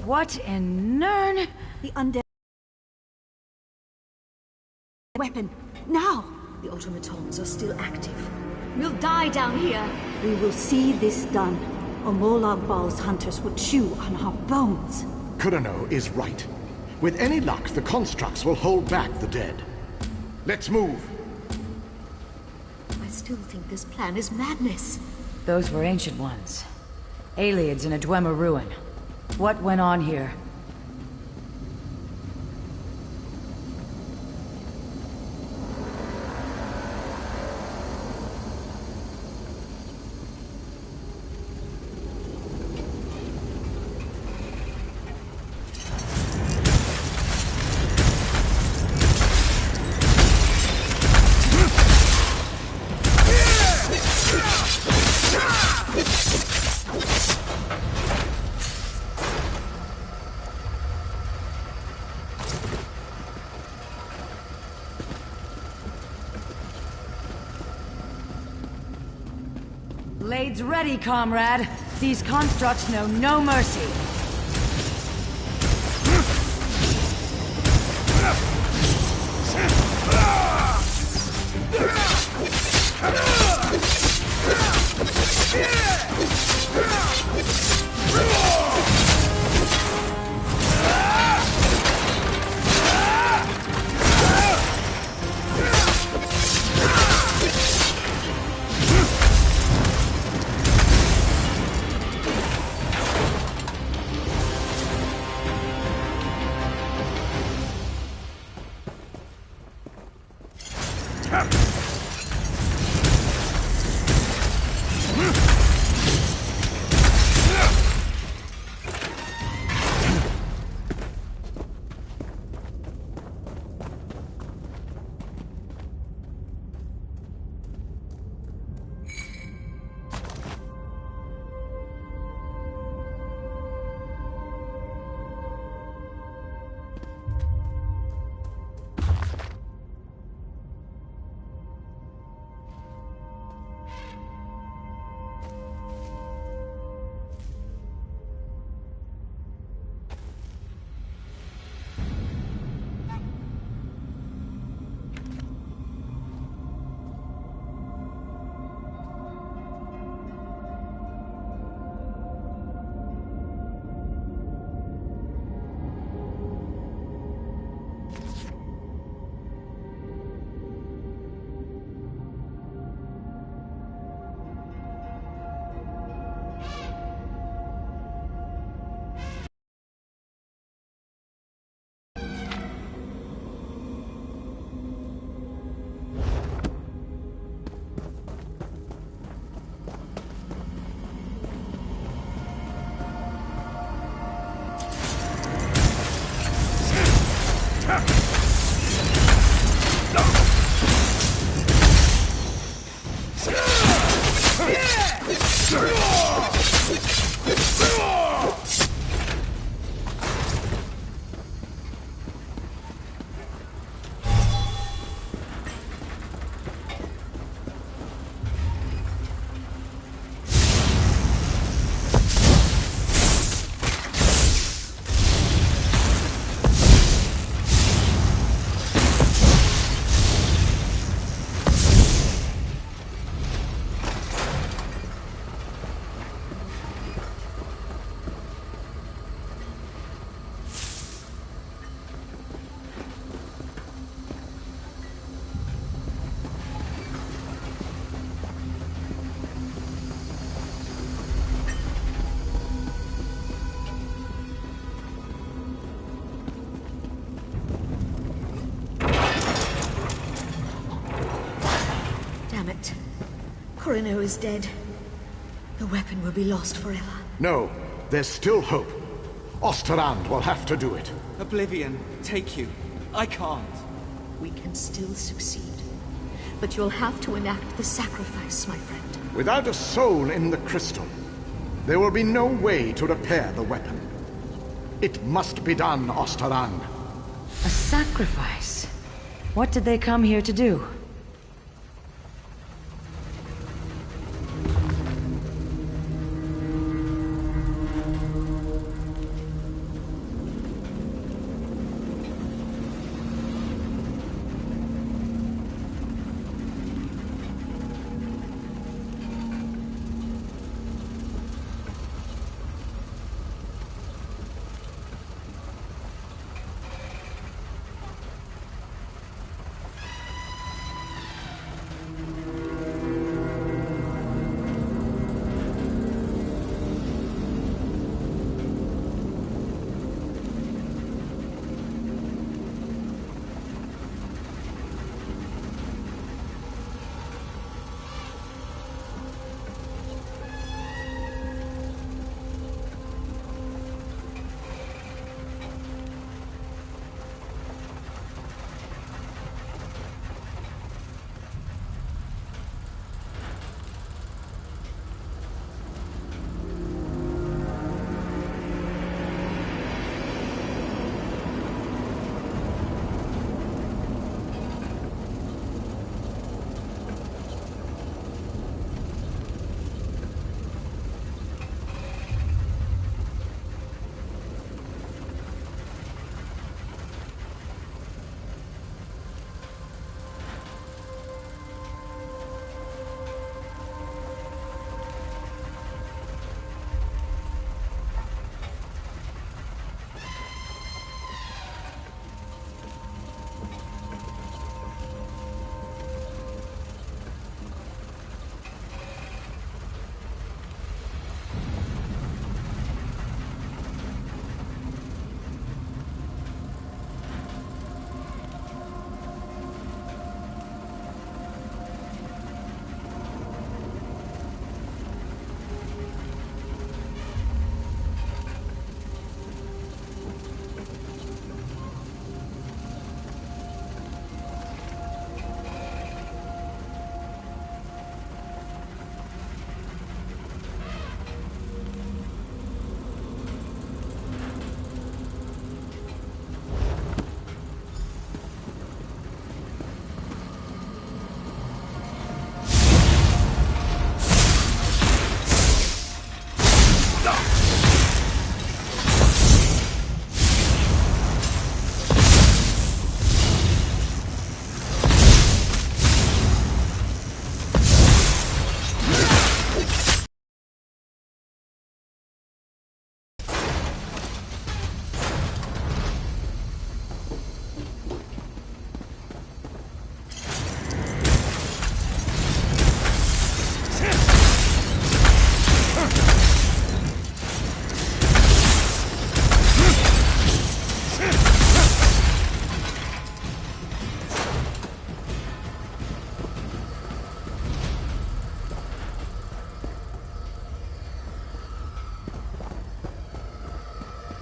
What in Nirn? The undead weapon. Now! The automatons are still active. We'll die down here. We will see this done, or Molag Bal's hunters will chew on our bones. Kurano is right. With any luck, the constructs will hold back the dead. Let's move. I still think this plan is madness. Those were ancient ones. Aliens in a Dwemer ruin. What went on here? Blades ready, comrade. These constructs know no mercy. Kurano is dead. The weapon will be lost forever. No, there's still hope. Osterrand will have to do it. Oblivion, take you. I can't. We can still succeed. But you'll have to enact the sacrifice, my friend. Without a soul in the crystal, there will be no way to repair the weapon. It must be done, Osterrand. A sacrifice? What did they come here to do?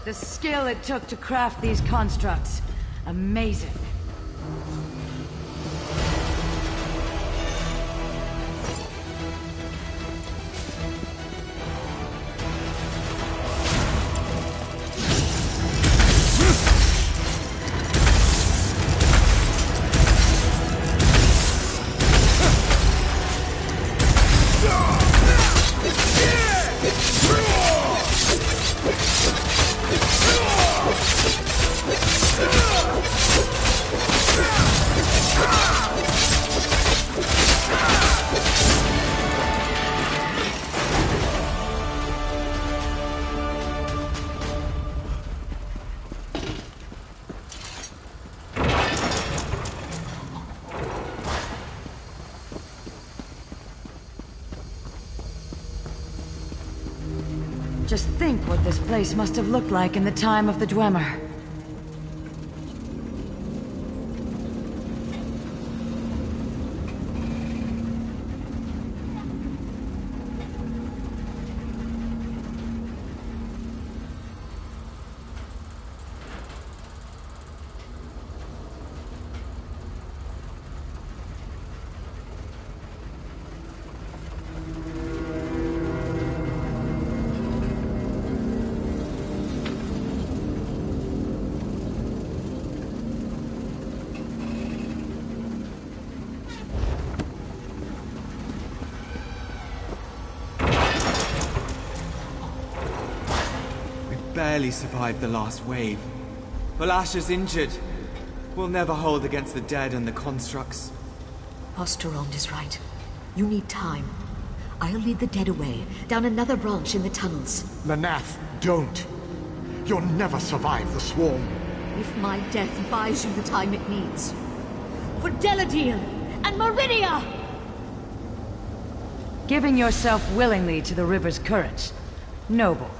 The skill it took to craft these constructs. Amazing. Just think what this place must have looked like in the time of the Dwemer. Barely survived the last wave. Valasha's injured. We'll never hold against the dead and the constructs. Osteron is right. You need time. I'll lead the dead away, down another branch in the tunnels. Lanath, don't. You'll never survive the swarm. If my death buys you the time it needs. For Deladil and Meridia! Giving yourself willingly to the river's currents. Noble.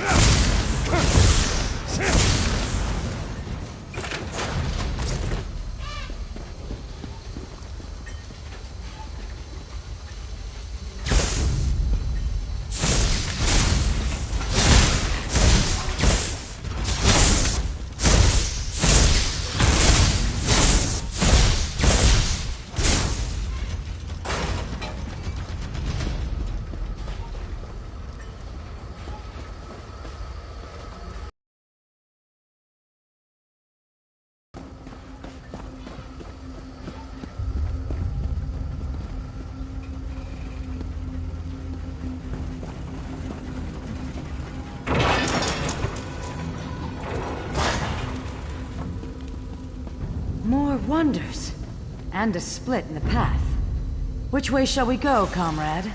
Yeah! More wonders. And a split in the path. Which way shall we go, comrade?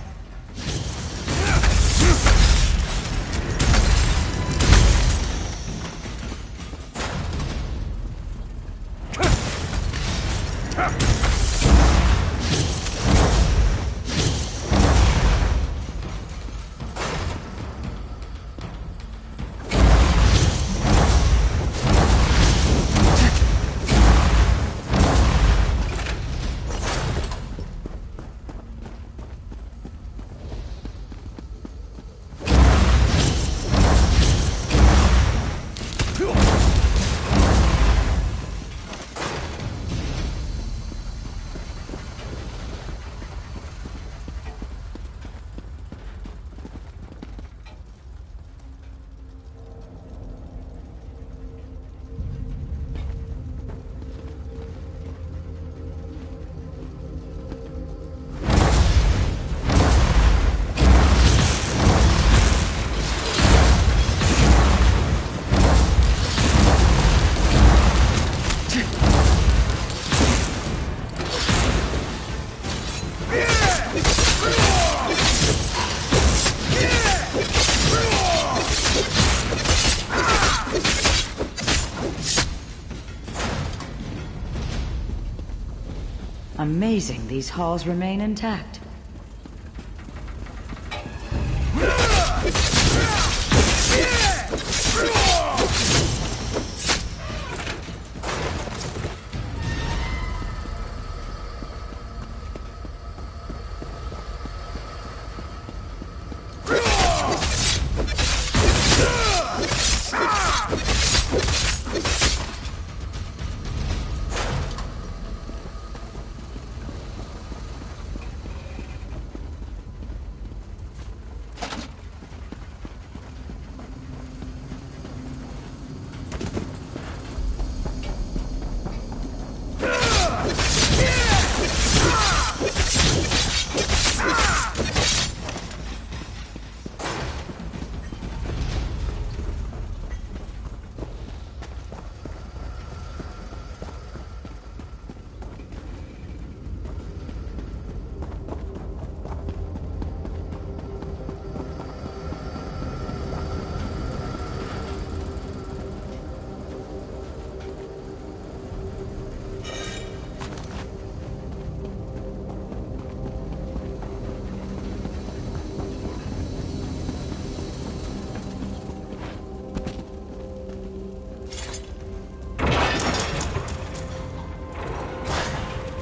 Amazing these halls remain intact.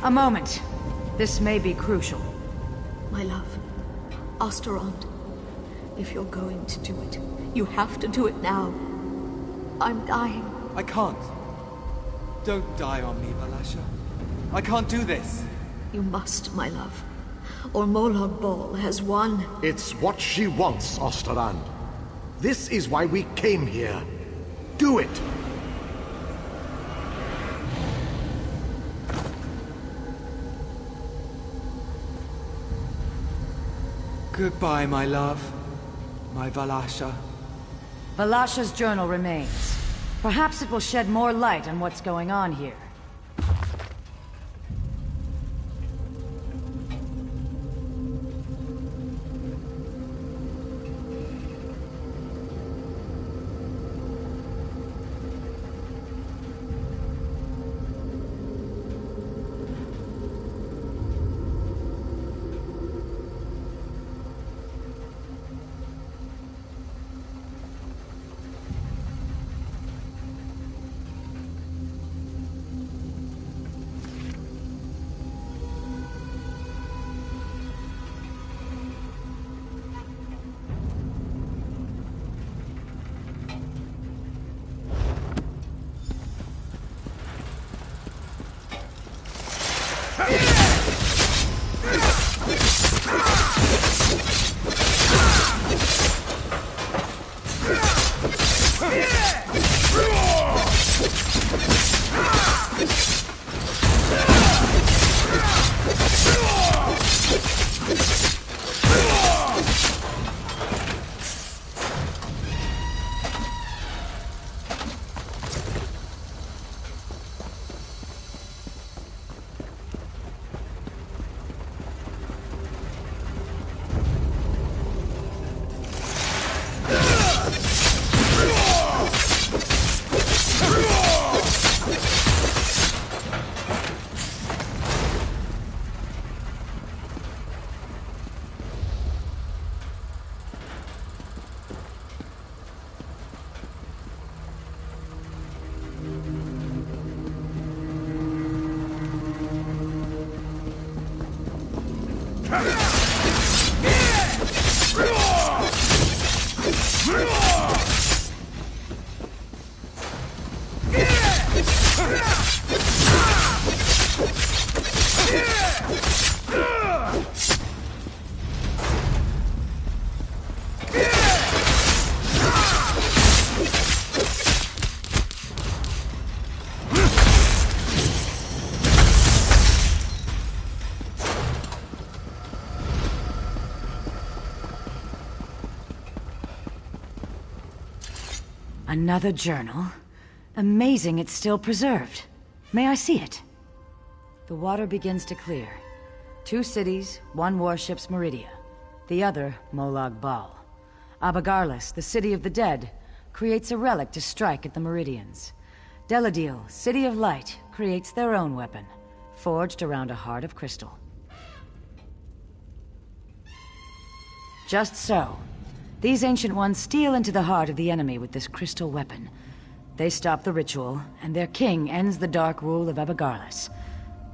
A moment. This may be crucial. My love, Osterond, if you're going to do it, you have to do it now. I'm dying. I can't. Don't die on me, Valasha. I can't do this. You must, my love. Or Molag Bal has won. It's what she wants, Osterand. This is why we came here. Do it! Goodbye, my love. My Valasha. Valasha's journal remains. Perhaps it will shed more light on what's going on here. Another journal? Amazing it's still preserved. May I see it? The water begins to clear. 2 cities, 1 warship's Meridia. The other, Molag Bal. Abagarlis, the city of the dead, creates a relic to strike at the Meridians. Deladil, City of Light, creates their own weapon, forged around a heart of crystal. Just so. These Ancient Ones steal into the heart of the enemy with this crystal weapon. They stop the ritual, and their king ends the dark rule of Abagarlis.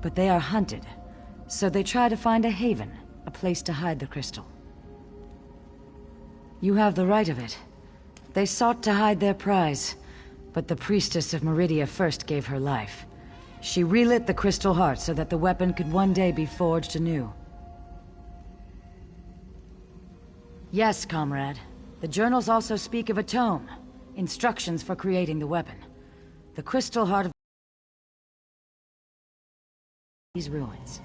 But they are hunted, so they try to find a haven, a place to hide the crystal. You have the right of it. They sought to hide their prize, but the priestess of Meridia first gave her life. She relit the crystal heart so that the weapon could one day be forged anew. Yes, comrade. The journals also speak of a tome. Instructions for creating the weapon. The crystal heart of these ruins.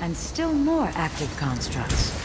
And still more active constructs.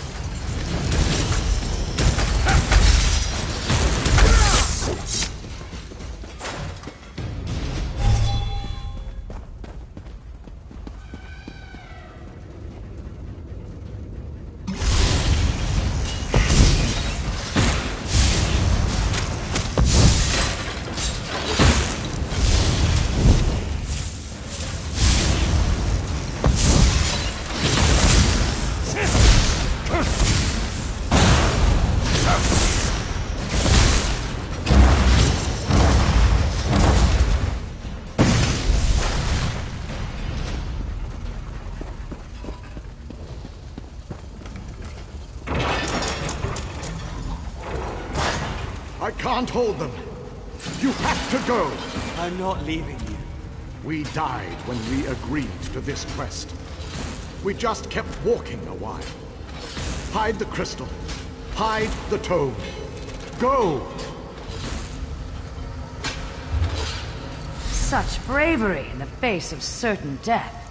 I can't hold them. You have to go. I'm not leaving you. We died when we agreed to this quest. We just kept walking a while. Hide the crystal. Hide the tome. Go! Such bravery in the face of certain death.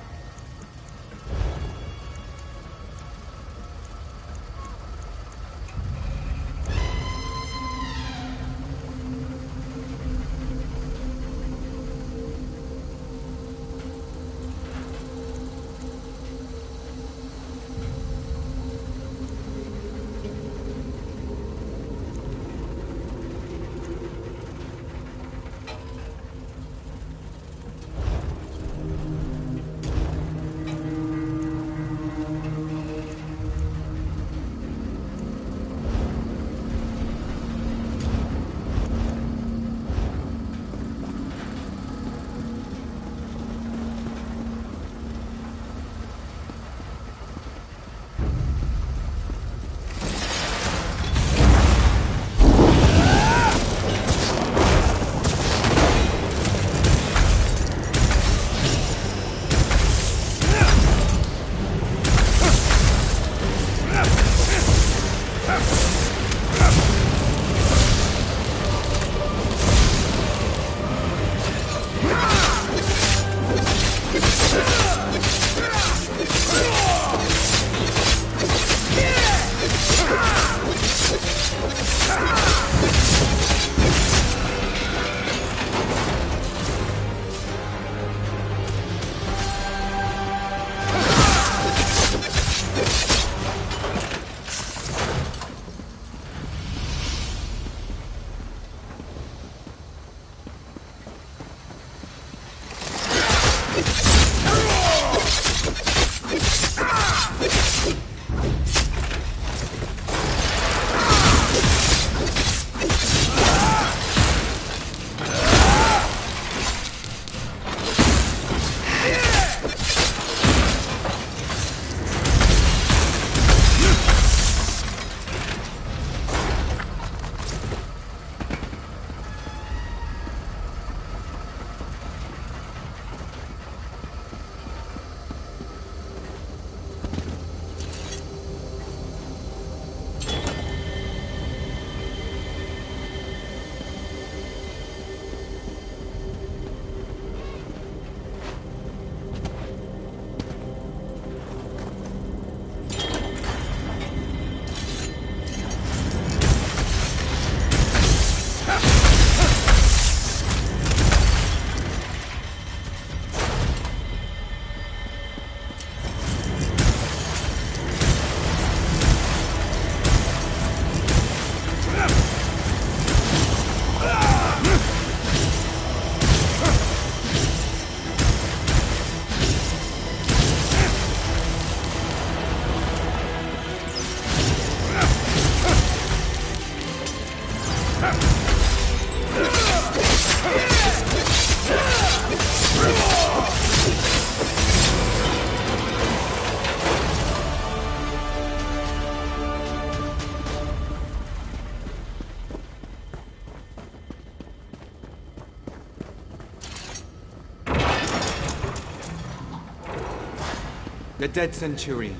The dead Centurion.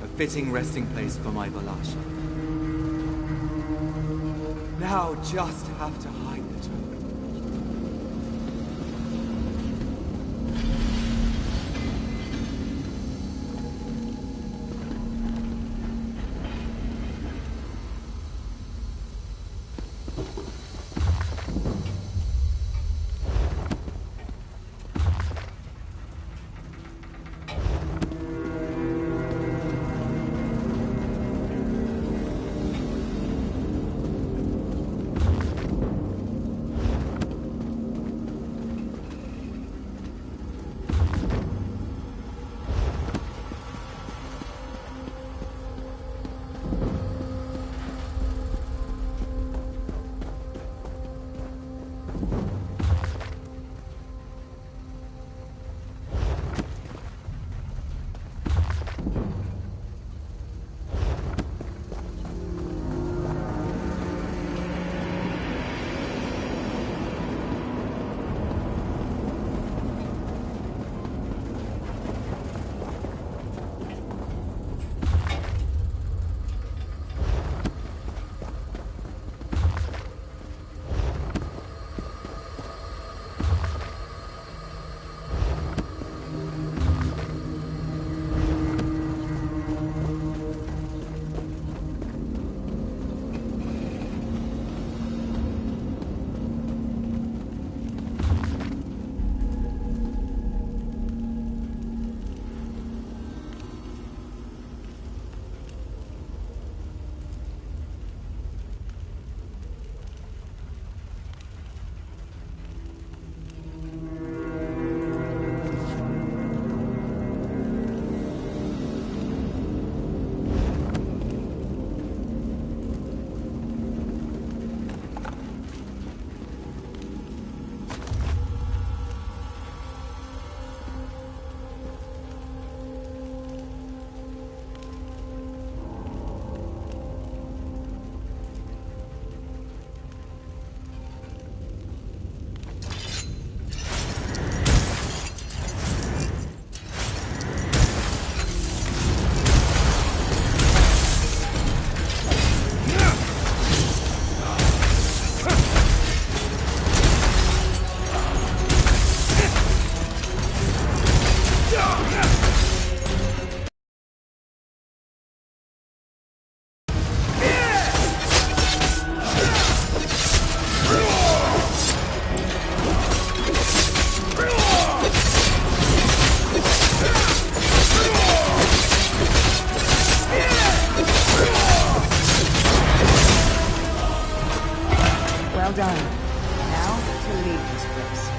A fitting resting place for my Valasha. Now just have to hide the tomb. Well done. Now to leave this place.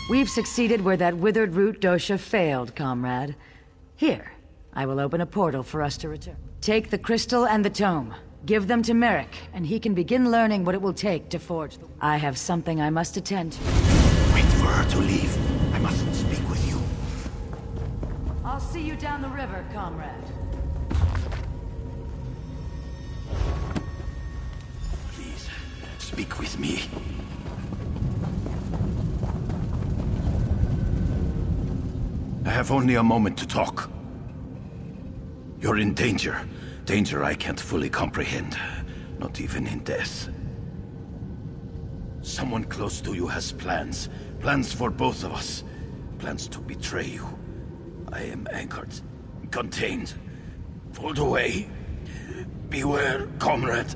We've succeeded where that withered root dosha failed, comrade. Here, I will open a portal for us to return. Take the crystal and the tome. Give them to Merrick, and he can begin learning what it will take to forge the... I have something I must attend to. Wait for her to leave. I mustn't speak with you. I'll see you down the river, comrade. Please, speak with me. I have only a moment to talk. You're in danger. Danger I can't fully comprehend. Not even in death. Someone close to you has plans. Plans for both of us. Plans to betray you. I am anchored. Contained. Pulled away. Beware, comrade.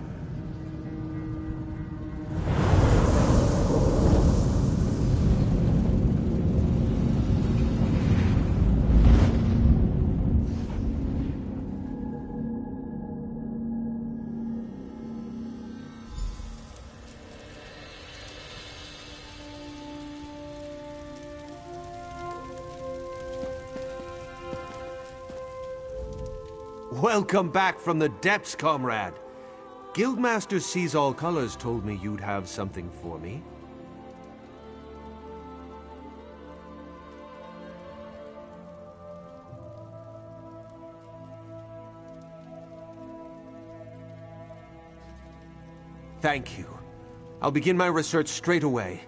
Welcome back from the depths, comrade. Guildmaster Sees All Colors told me you'd have something for me. Thank you. I'll begin my research straight away.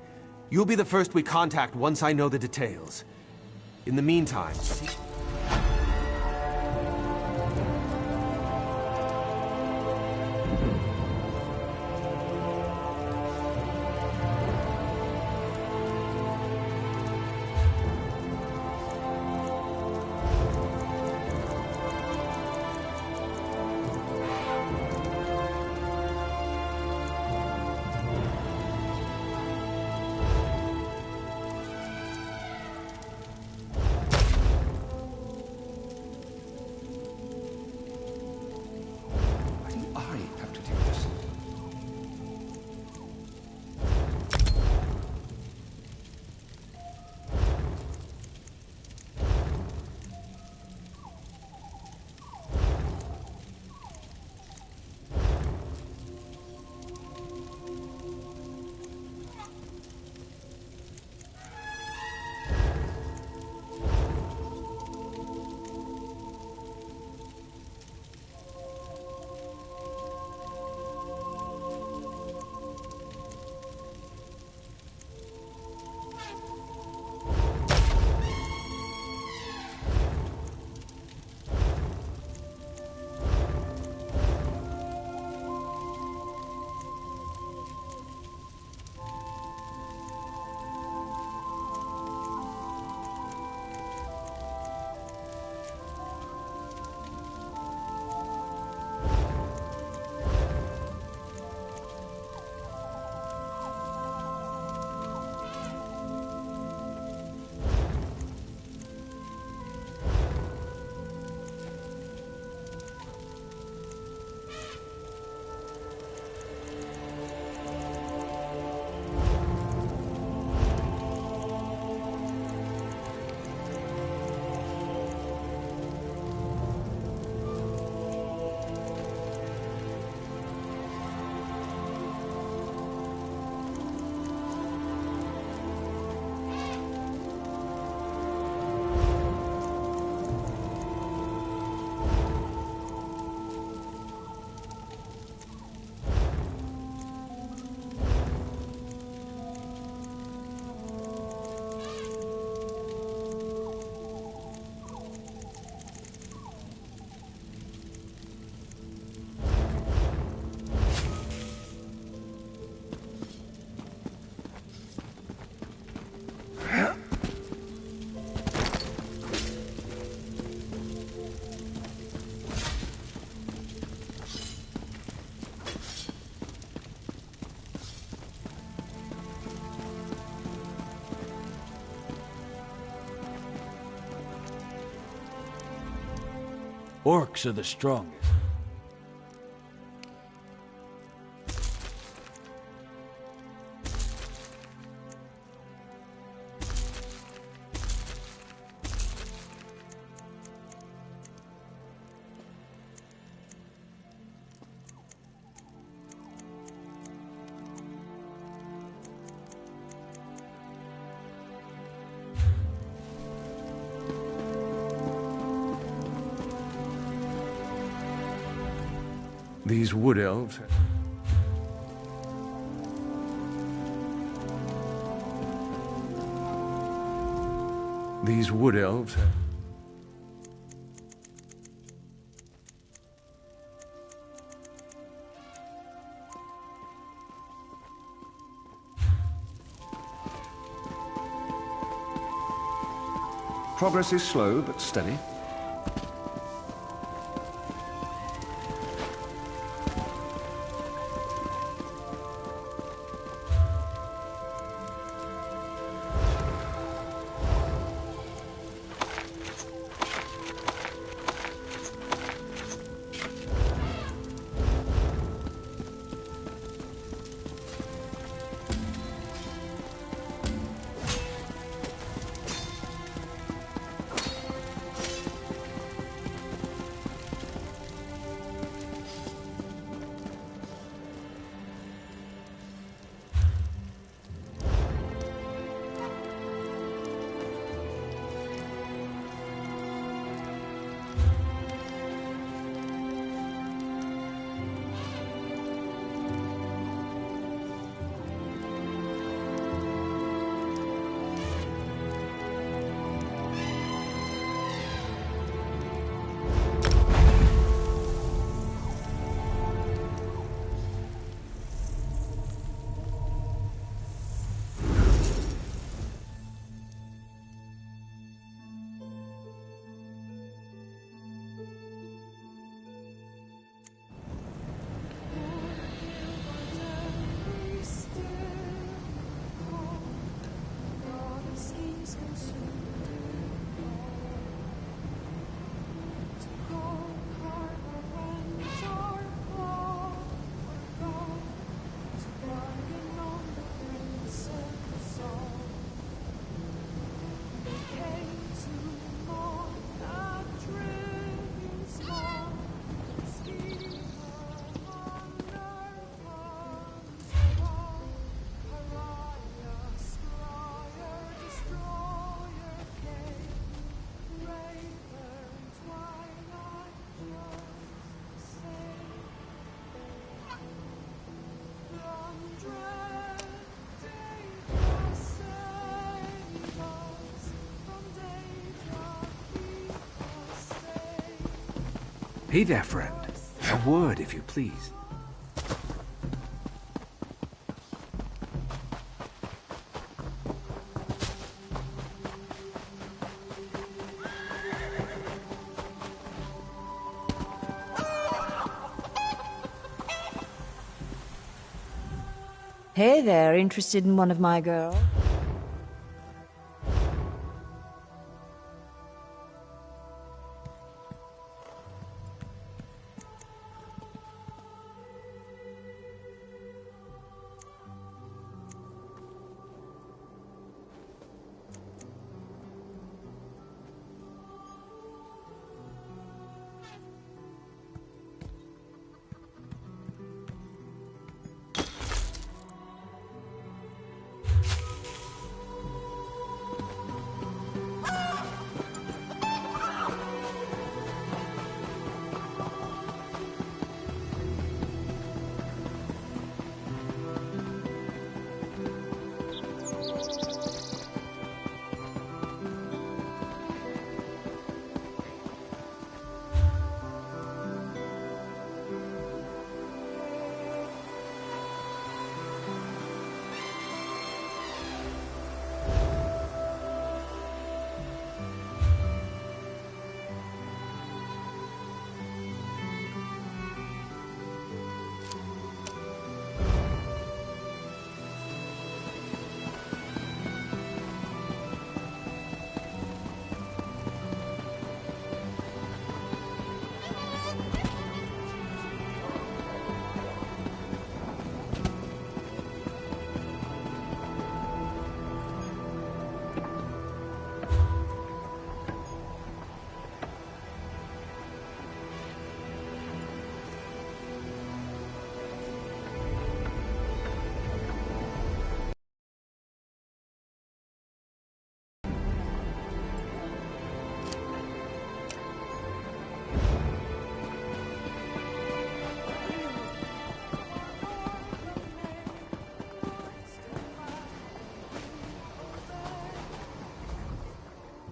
You'll be the first we contact once I know the details. In the meantime... Orcs are the strongest. These wood elves... These wood elves... Progress is slow but steady. Hey there, friend. A word, if you please. Hey there, interested in one of my girls?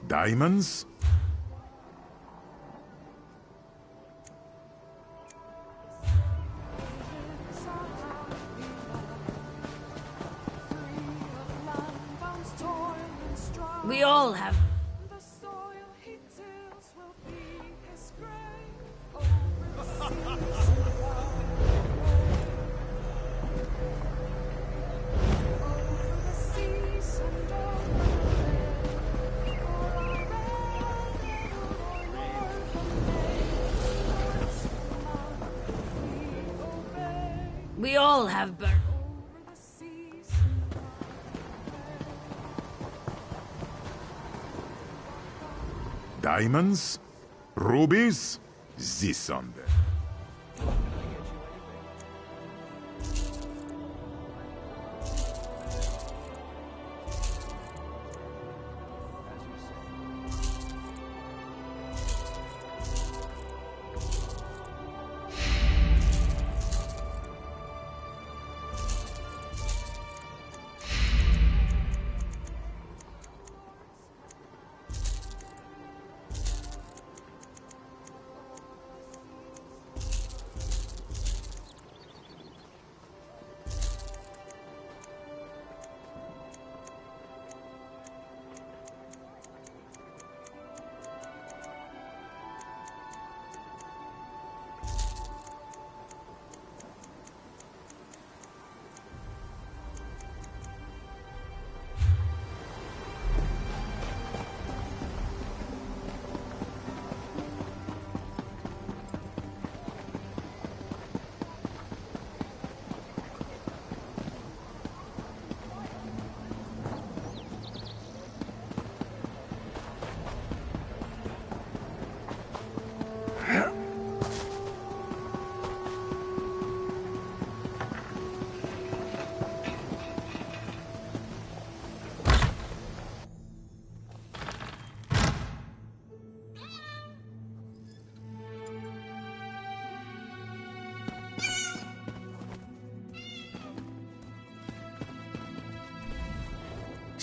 Diamonds? We all have. We all have burnt. Diamonds? Rubies? This on them.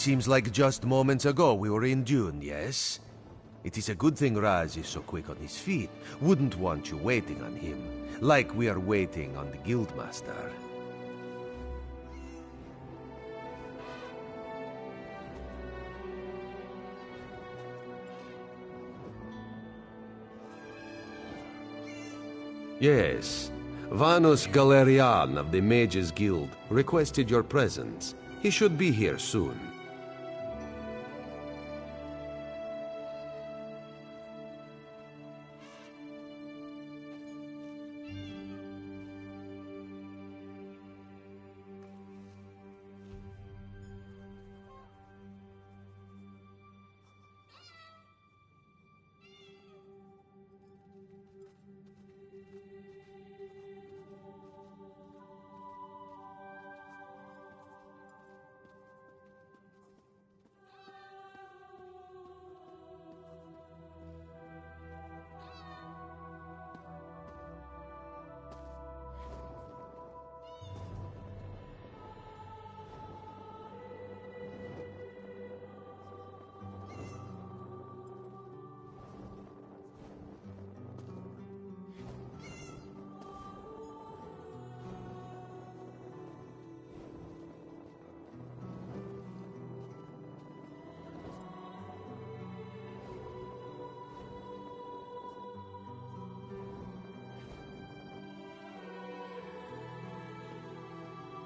Seems like just moments ago we were in Dune, yes? It is a good thing Raz is so quick on his feet. Wouldn't want you waiting on him, like we are waiting on the Guildmaster. Yes, Vanus Galerian of the Mages Guild requested your presence. He should be here soon.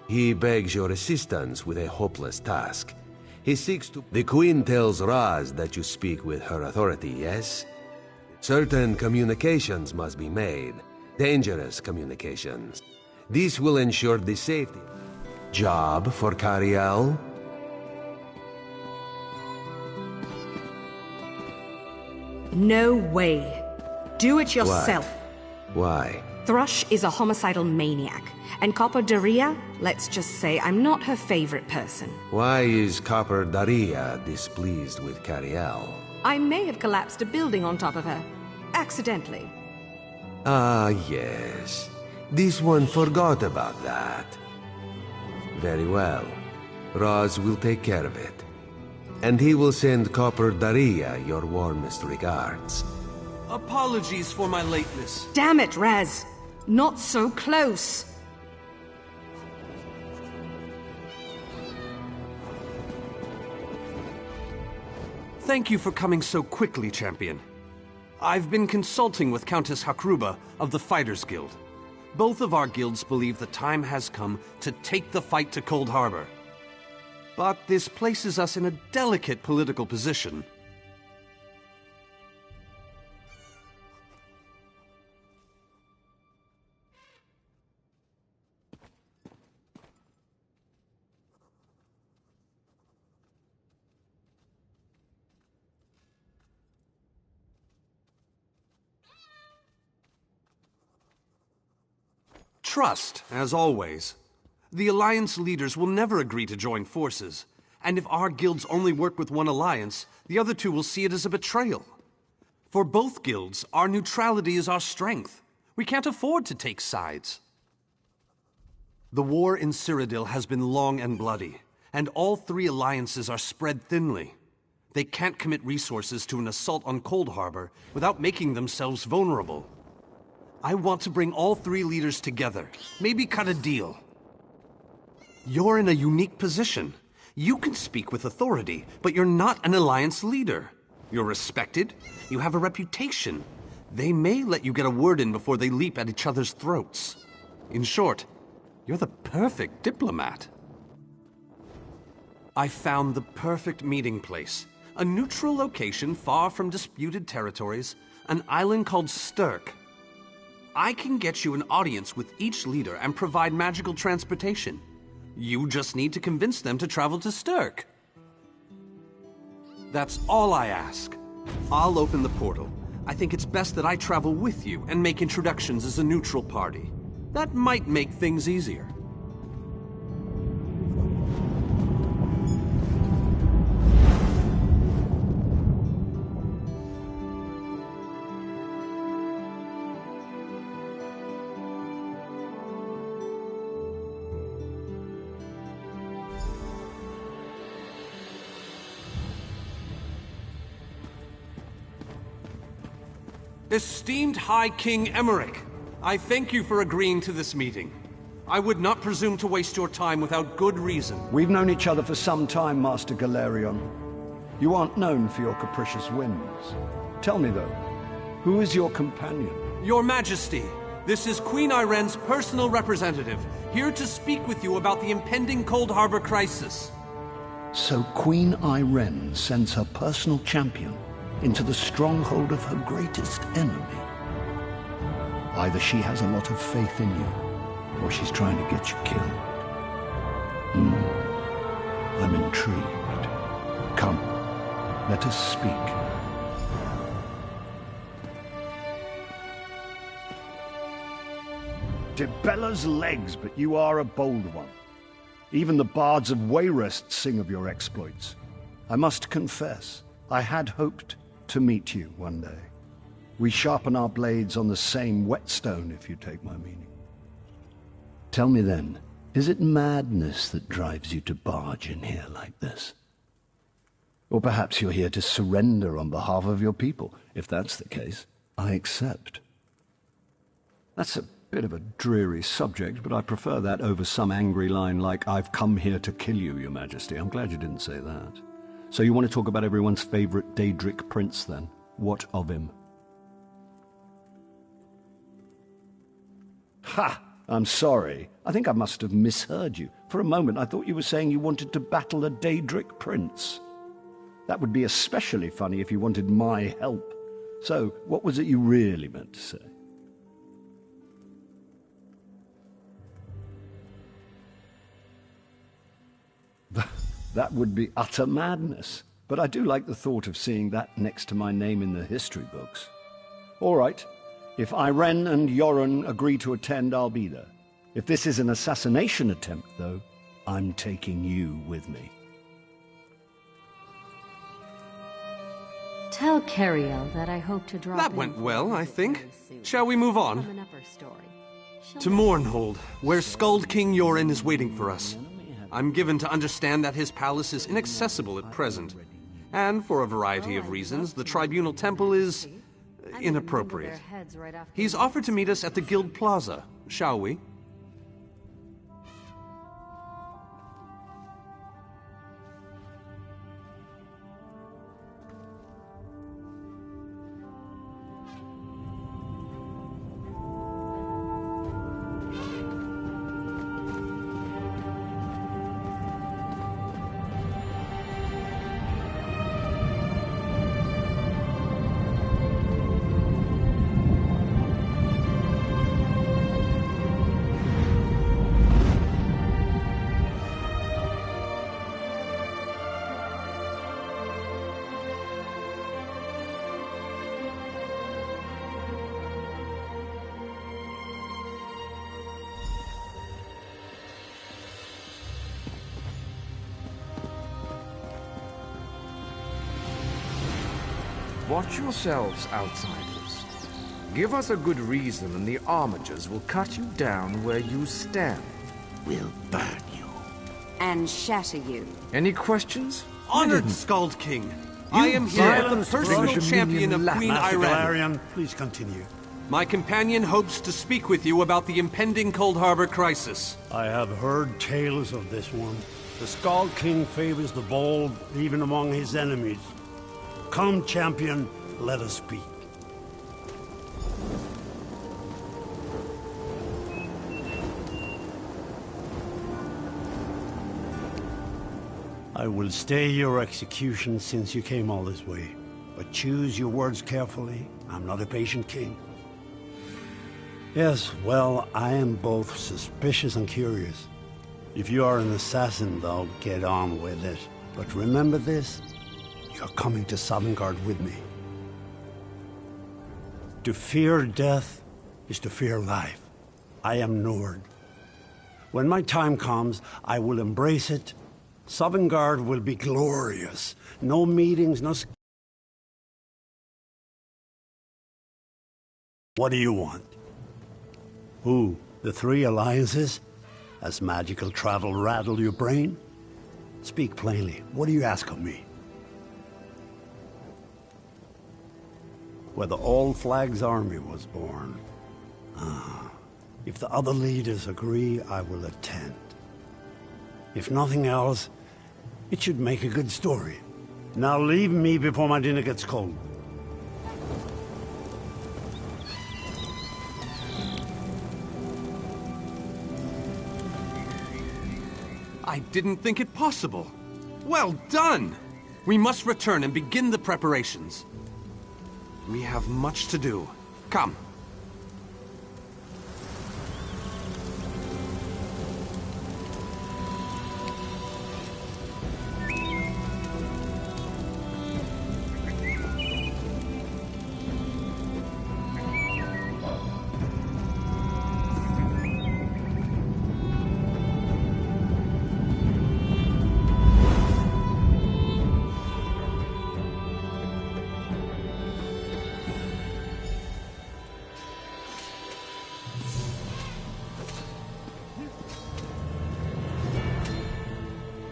He begs your assistance with a hopeless task. He seeks to... The Queen tells Raz that you speak with her authority, yes? Certain communications must be made. Dangerous communications. This will ensure the safety. Job for Cariel? No way. Do it yourself. Why? Thrush is a homicidal maniac, and Copper Daria, let's just say I'm not her favorite person. Why is Copper Daria displeased with Cariel? I may have collapsed a building on top of her. Accidentally. Ah, yes. This one forgot about that. Very well. Raz will take care of it. And he will send Copper Daria your warmest regards. Apologies for my lateness. Damn it, Raz! Not so close! Thank you for coming so quickly, Champion. I've been consulting with Countess Hakruba of the Fighters Guild. Both of our guilds believe the time has come to take the fight to Cold Harbor. But this places us in a delicate political position. Trust, as always. The Alliance leaders will never agree to join forces, and if our guilds only work with one alliance, the other two will see it as a betrayal. For both guilds, our neutrality is our strength. We can't afford to take sides. The war in Cyrodiil has been long and bloody, and all three alliances are spread thinly. They can't commit resources to an assault on Cold Harbor without making themselves vulnerable. I want to bring all three leaders together, maybe cut a deal. You're in a unique position. You can speak with authority, but you're not an alliance leader. You're respected, you have a reputation. They may let you get a word in before they leap at each other's throats. In short, you're the perfect diplomat. I found the perfect meeting place. A neutral location far from disputed territories, an island called Stirk. I can get you an audience with each leader and provide magical transportation. You just need to convince them to travel to Stirk. That's all I ask. I'll open the portal. I think it's best that I travel with you and make introductions as a neutral party. That might make things easier. Esteemed High King Emmerich, I thank you for agreeing to this meeting. I would not presume to waste your time without good reason. We've known each other for some time, Master Galerion. You aren't known for your capricious whims. Tell me, though, who is your companion? Your Majesty, this is Queen Ayrenne's personal representative, here to speak with you about the impending Cold Harbor crisis. So Queen Ayrenne sends her personal champion into the stronghold of her greatest enemy. Either she has a lot of faith in you, or she's trying to get you killed. I'm intrigued. Come, let us speak. Dibella's legs, but you are a bold one. Even the bards of Wayrest sing of your exploits. I must confess, I had hoped to meet you one day. We sharpen our blades on the same whetstone, if you take my meaning. Tell me then, is it madness that drives you to barge in here like this? Or perhaps you're here to surrender on behalf of your people. If that's the case, I accept. That's a bit of a dreary subject, but I prefer that over some angry line like, "I've come here to kill you, Your Majesty." I'm glad you didn't say that. So you want to talk about everyone's favorite Daedric prince, then? What of him? Ha! I'm sorry. I think I must have misheard you. For a moment, I thought you were saying you wanted to battle a Daedric prince. That would be especially funny if you wanted my help. So, what was it you really meant to say? That would be utter madness. But I do like the thought of seeing that next to my name in the history books. All right. If Ayrenne and Yoren agree to attend, I'll be there. If this is an assassination attempt, though, I'm taking you with me. Tell Cariel that I hope to drop That went well, I think. Shall we move on? To Mournhold, where Skald King Yoren is waiting for us. I'm given to understand that his palace is inaccessible at present. And for a variety of reasons, the Tribunal Temple is inappropriate. He's offered to meet us at the Guild Plaza. Shall we? Watch yourselves, outsiders. Give us a good reason and the Armigers will cut you down where you stand. We'll burn you. And shatter you. Any questions? Honored Skald King! I am here, the personal champion of Queen Master Ayrenne. Galerion, please continue. My companion hopes to speak with you about the impending Cold Harbor crisis. I have heard tales of this one. The Skald King favors the bold, even among his enemies. Come, champion, let us speak. I will stay your execution since you came all this way. But choose your words carefully. I'm not a patient king. Yes, well, I am both suspicious and curious. If you are an assassin, though, get on with it. But remember this. You're coming to Sovngarde with me. To fear death is to fear life. I am Nord. When my time comes, I will embrace it. Sovngarde will be glorious. No meetings, no... What do you want? Who? The three alliances? Has magical travel rattled your brain? Speak plainly. What do you ask of me? where the All Flags army was born. If the other leaders agree, I will attend. If nothing else, it should make a good story. Now leave me before my dinner gets cold. I didn't think it possible. Well done! We must return and begin the preparations. We have much to do. Come.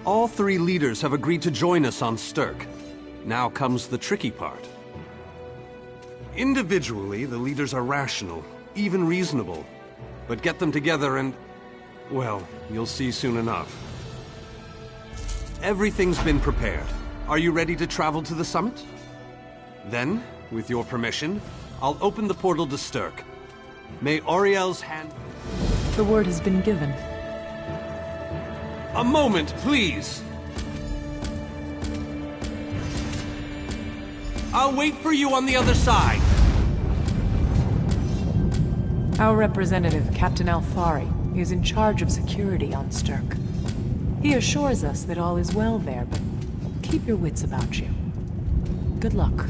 All three leaders have agreed to join us on Stirk. Now comes the tricky part. Individually, the leaders are rational, even reasonable. But get them together and... well, you'll see soon enough. Everything's been prepared. Are you ready to travel to the summit? Then, with your permission, I'll open the portal to Stirk. May Auriel's hand... The word has been given. A moment, please! I'll wait for you on the other side! Our representative, Captain Alfari, is in charge of security on Stirk. He assures us that all is well there, but keep your wits about you. Good luck.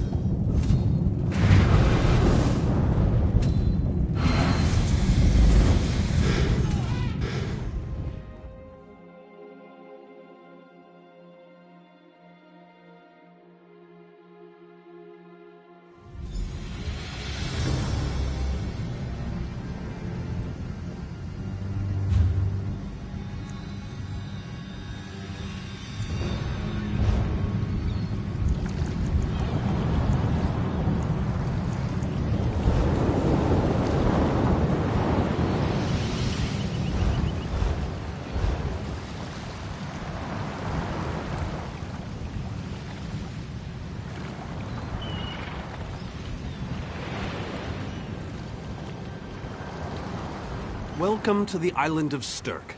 Welcome to the island of Stirk.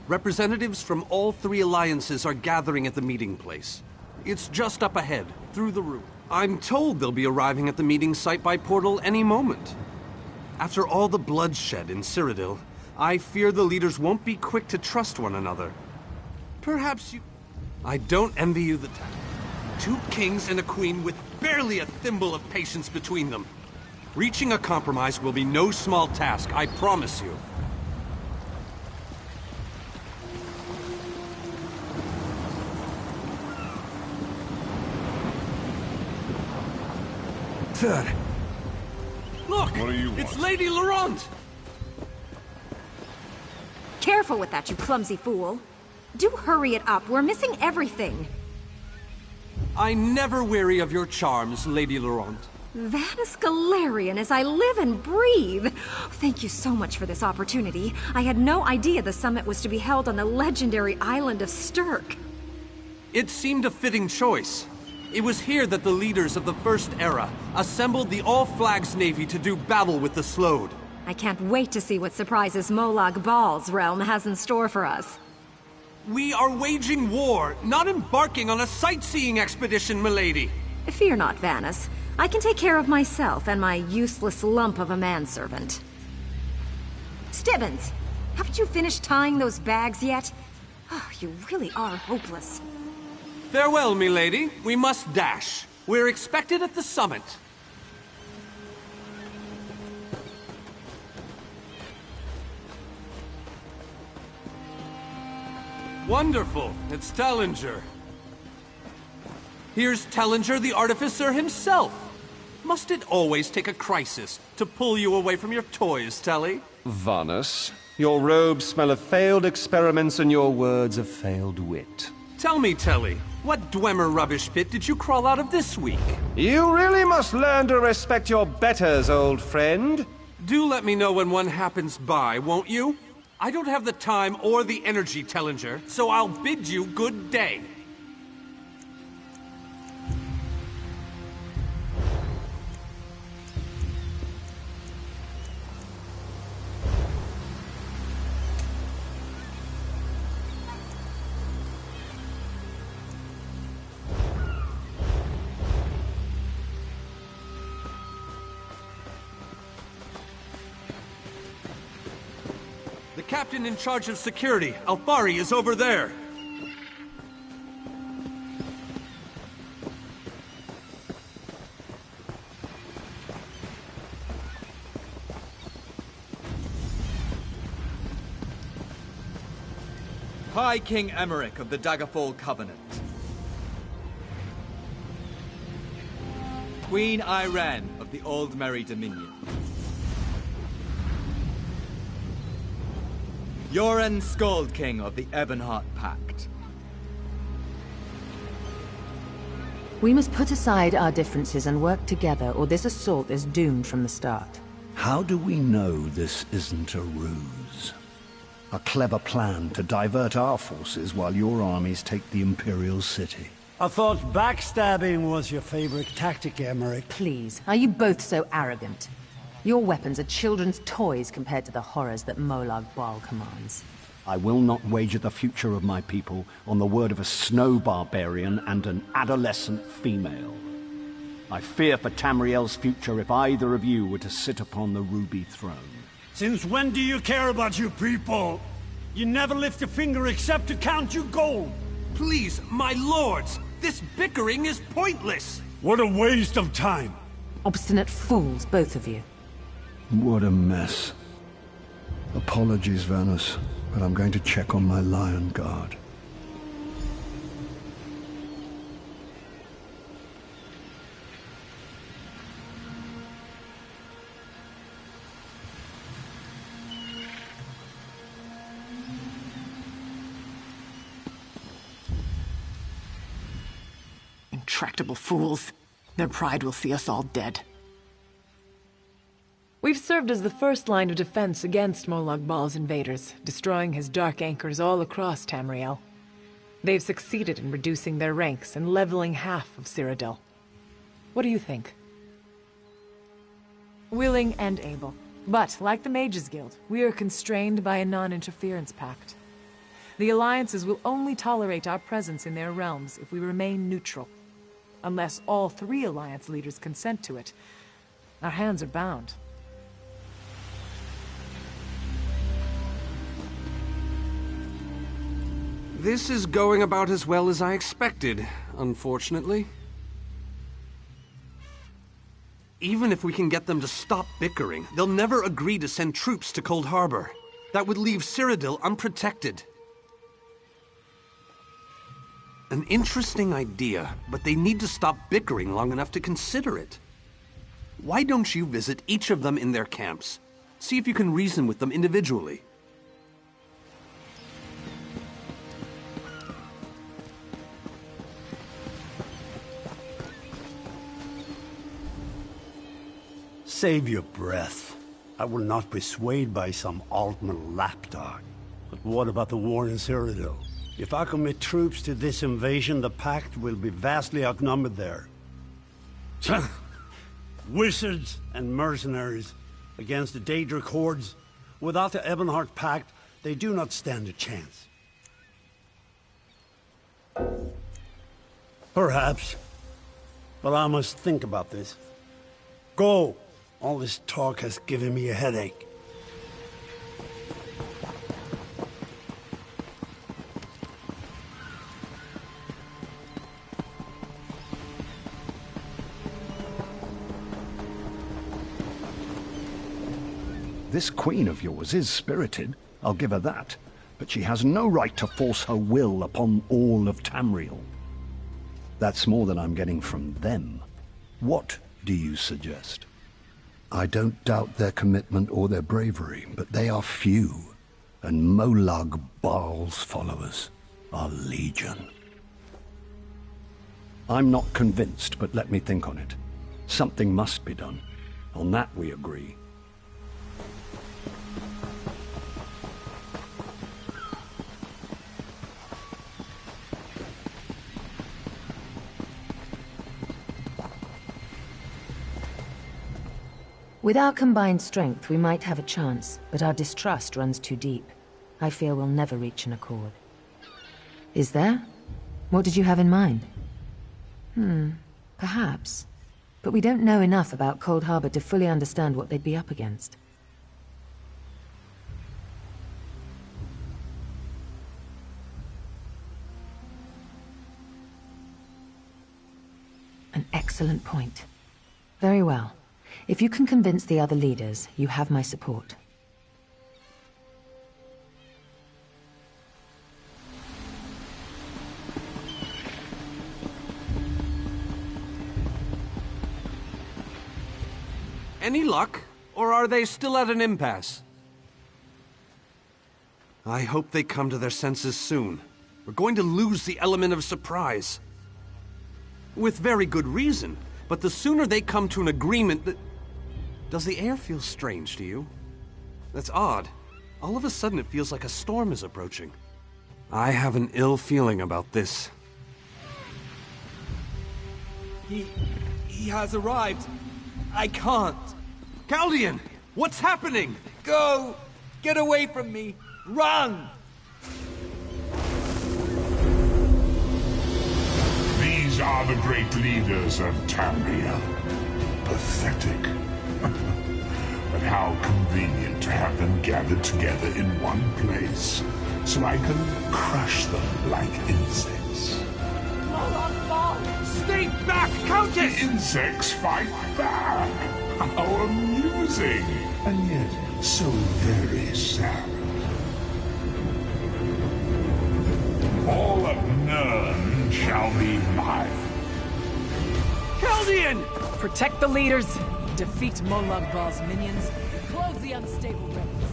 Representatives from all three alliances are gathering at the meeting place. It's just up ahead, through the roof. I'm told they'll be arriving at the meeting site by portal any moment. After all the bloodshed in Cyrodiil, I fear the leaders won't be quick to trust one another. Perhaps you... I don't envy you the task. 2 kings and a queen with barely a thimble of patience between them. Reaching a compromise will be no small task, I promise you. Look! It's Lady Laurent! Careful with that, you clumsy fool. Do hurry it up. We're missing everything. I never weary of your charms, Lady Laurent. Vanus Galarian as I live and breathe. Thank you so much for this opportunity. I had no idea the summit was to be held on the legendary island of Stirk. It seemed a fitting choice. It was here that the leaders of the First Era assembled the All Flags Navy to do battle with the Slode. I can't wait to see what surprises Molag Bal's realm has in store for us. We are waging war, not embarking on a sightseeing expedition, milady. Fear not, Vanus. I can take care of myself and my useless lump of a manservant. Stibbons, haven't you finished tying those bags yet? Oh, you really are hopeless. Farewell, milady. We must dash. We're expected at the summit. Wonderful. It's Tellinger. Here's Tellinger, the artificer himself. Must it always take a crisis to pull you away from your toys, Telly? Vanus, your robes smell of failed experiments and your words of failed wit. Tell me, Telly, What Dwemer rubbish pit did you crawl out of this week? You really must learn to respect your betters, old friend. Do let me know when one happens by, won't you? I don't have the time or the energy, Tellinger, so I'll bid you good day. The captain in charge of security, Alfari, is over there. High King Emmerich of the Daggerfall Covenant. Queen Irene of the Old Merry Dominion. Yoren Skald King of the Ebonheart Pact. We must put aside our differences and work together, or this assault is doomed from the start. How do we know this isn't a ruse? A clever plan to divert our forces while your armies take the Imperial City. I thought backstabbing was your favorite tactic, Emmerich. Please, are you both so arrogant? Your weapons are children's toys compared to the horrors that Molag Bal commands. I will not wager the future of my people on the word of a snow barbarian and an adolescent female. I fear for Tamriel's future if either of you were to sit upon the Ruby Throne. Since when do you care about your people? You never lift a finger except to count your gold. Please, my lords, this bickering is pointless. What a waste of time. Obstinate fools, both of you. What a mess. Apologies, Vanus, but I'm going to check on my Lion Guard. Intractable fools. Their pride will see us all dead. We've served as the first line of defense against Molag Bal's invaders, destroying his dark anchors all across Tamriel. They've succeeded in reducing their ranks and leveling half of Cyrodiil. What do you think? Willing and able. But, like the Mages Guild, we are constrained by a non-interference pact. The alliances will only tolerate our presence in their realms if we remain neutral. Unless all three alliance leaders consent to it, our hands are bound. This is going about as well as I expected, unfortunately. Even if we can get them to stop bickering, they'll never agree to send troops to Cold Harbor. That would leave Cyrodiil unprotected. An interesting idea, but they need to stop bickering long enough to consider it. Why don't you visit each of them in their camps? See if you can reason with them individually. Save your breath. I will not be swayed by some Altman lapdog. But what about the war in Cyrodiil? If I commit troops to this invasion, the Pact will be vastly outnumbered there. Wizards and mercenaries against the Daedric hordes. Without the Ebonheart Pact, they do not stand a chance. Perhaps. But I must think about this. Go! All this talk has given me a headache. This queen of yours is spirited, I'll give her that. But she has no right to force her will upon all of Tamriel. That's more than I'm getting from them. What do you suggest? I don't doubt their commitment or their bravery, but they are few, and Molag Bal's followers are legion. I'm not convinced, but let me think on it. Something must be done. On that we agree. With our combined strength, we might have a chance, but our distrust runs too deep. I fear we'll never reach an accord. Is there? What did you have in mind? Perhaps. But we don't know enough about Cold Harbor to fully understand what they'd be up against. An excellent point. Very well. If you can convince the other leaders, you have my support. Any luck? Or are they still at an impasse? I hope they come to their senses soon. We're going to lose the element of surprise. With very good reason, but the sooner they come to an agreement that... Does the air feel strange to you? That's odd. All of a sudden it feels like a storm is approaching. I have an ill feeling about this. He has arrived. I can't. Caldian! What's happening? Go! Get away from me! Run! These are the great leaders of Tamriel. Pathetic. But how convenient to have them gathered together in one place, so I can crush them like insects. Stay back, Countess! The insects fight back! How amusing! And yet, so very sad. All of Nirn shall be mine. Caldian! Protect the leaders, defeat Molag Bal's minions, and close the unstable ranks.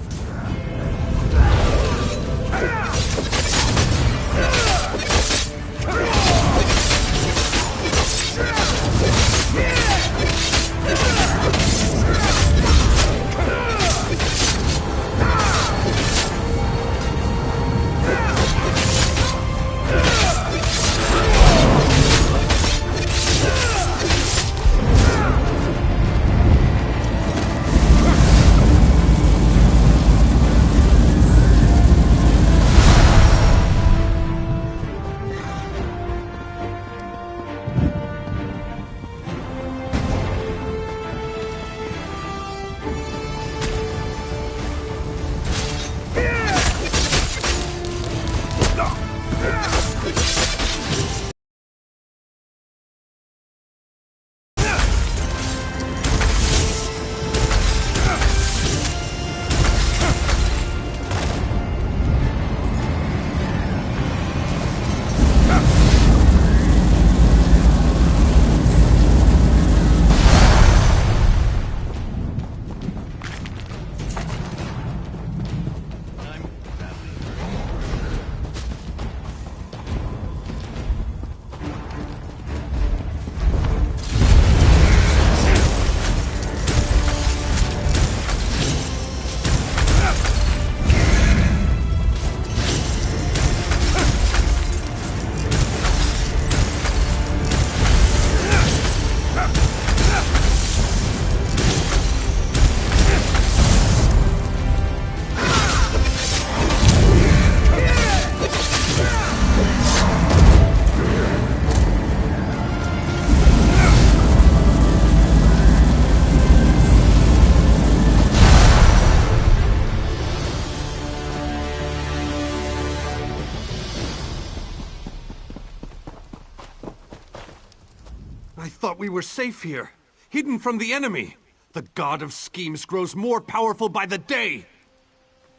I thought we were safe here, hidden from the enemy. The god of schemes grows more powerful by the day.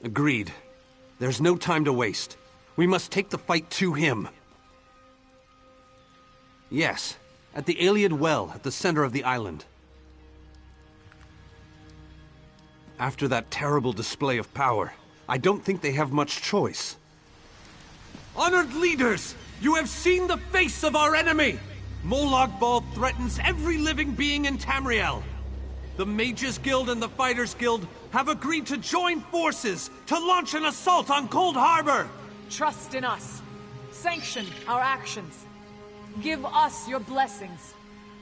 Agreed. There's no time to waste. We must take the fight to him. Yes, at the Ayleid Well at the center of the island. After that terrible display of power, I don't think they have much choice. Honored leaders, you have seen the face of our enemy! Molag Bal threatens every living being in Tamriel. The Mages Guild and the Fighters Guild have agreed to join forces to launch an assault on Cold Harbor! Trust in us. Sanction our actions. Give us your blessings.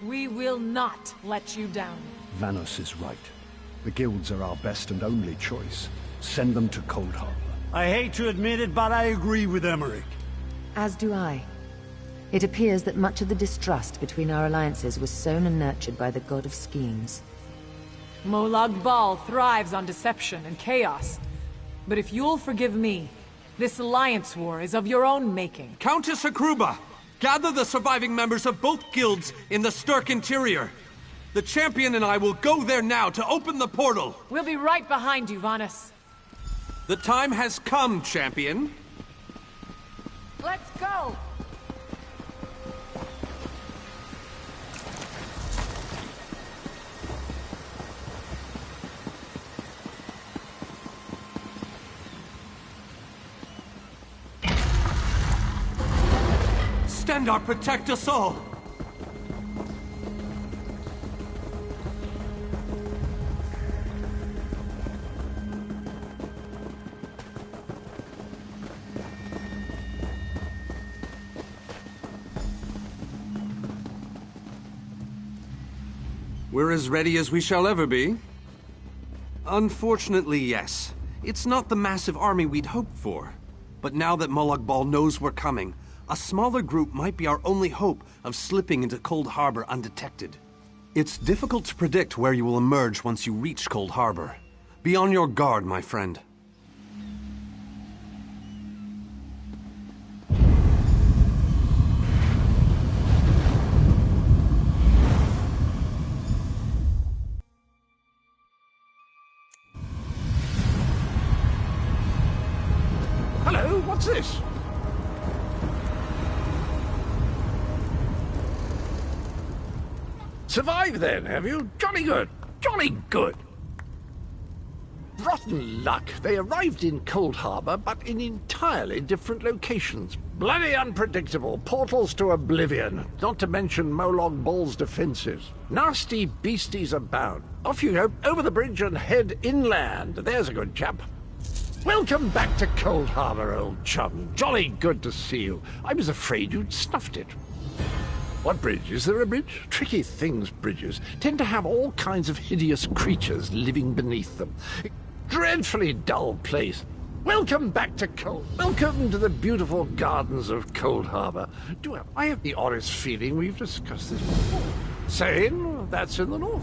We will not let you down. Vanos is right. The guilds are our best and only choice. Send them to Cold Harbor. I hate to admit it, but I agree with Emmerich. As do I. It appears that much of the distrust between our alliances was sown and nurtured by the god of schemes. Molag Bal thrives on deception and chaos. But if you'll forgive me, this alliance war is of your own making. Countess Akruba, gather the surviving members of both guilds in the Sturk interior. The champion and I will go there now to open the portal. We'll be right behind you, Vanus. The time has come, champion. Let's go! Stendarr, protect us all! We're as ready as we shall ever be. Unfortunately, yes. It's not the massive army we'd hoped for. But now that Molag Bal knows we're coming, a smaller group might be our only hope of slipping into Cold Harbor undetected. It's difficult to predict where you will emerge once you reach Cold Harbor. Be on your guard, my friend. Hello, what's this? Survived then, have you? Jolly good. Jolly good. Rotten luck. They arrived in Cold Harbor, but in entirely different locations. Bloody unpredictable. Portals to oblivion. Not to mention Molag Bal's defenses. Nasty beasties abound. Off you go, over the bridge and head inland. There's a good chap. Welcome back to Cold Harbor, old chum. Jolly good to see you. I was afraid you'd snuffed it. What bridge? Is there a bridge? Tricky things, bridges. Tend to have all kinds of hideous creatures living beneath them. Dreadfully dull place. Welcome back to Welcome to the beautiful gardens of Cold Harbor. I have the oddest feeling we've discussed this before. Sane, that's in the north.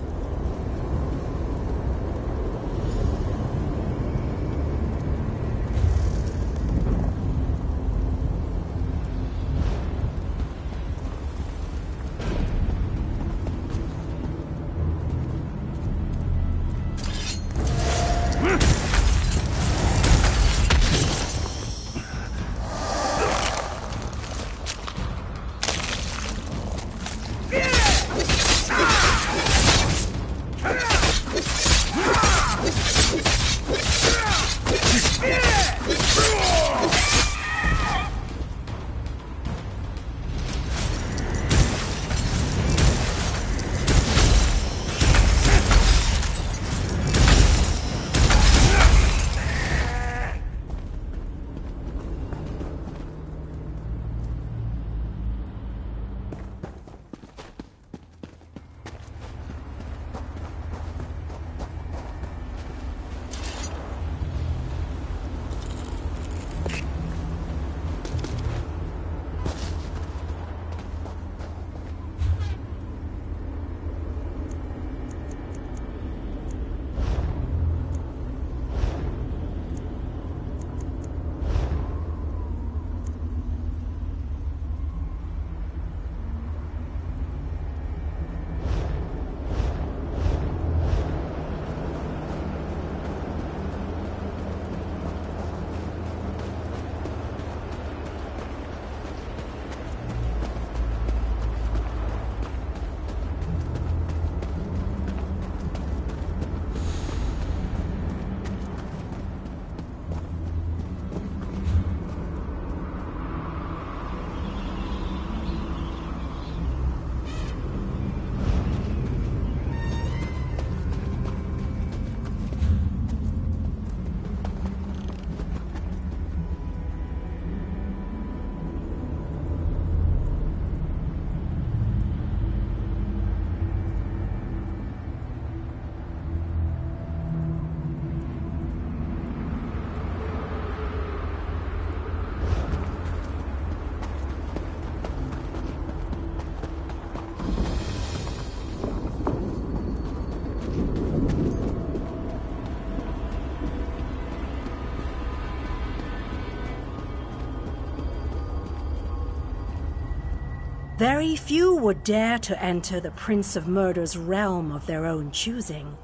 Very few would dare to enter the Prince of Murder's realm of their own choosing.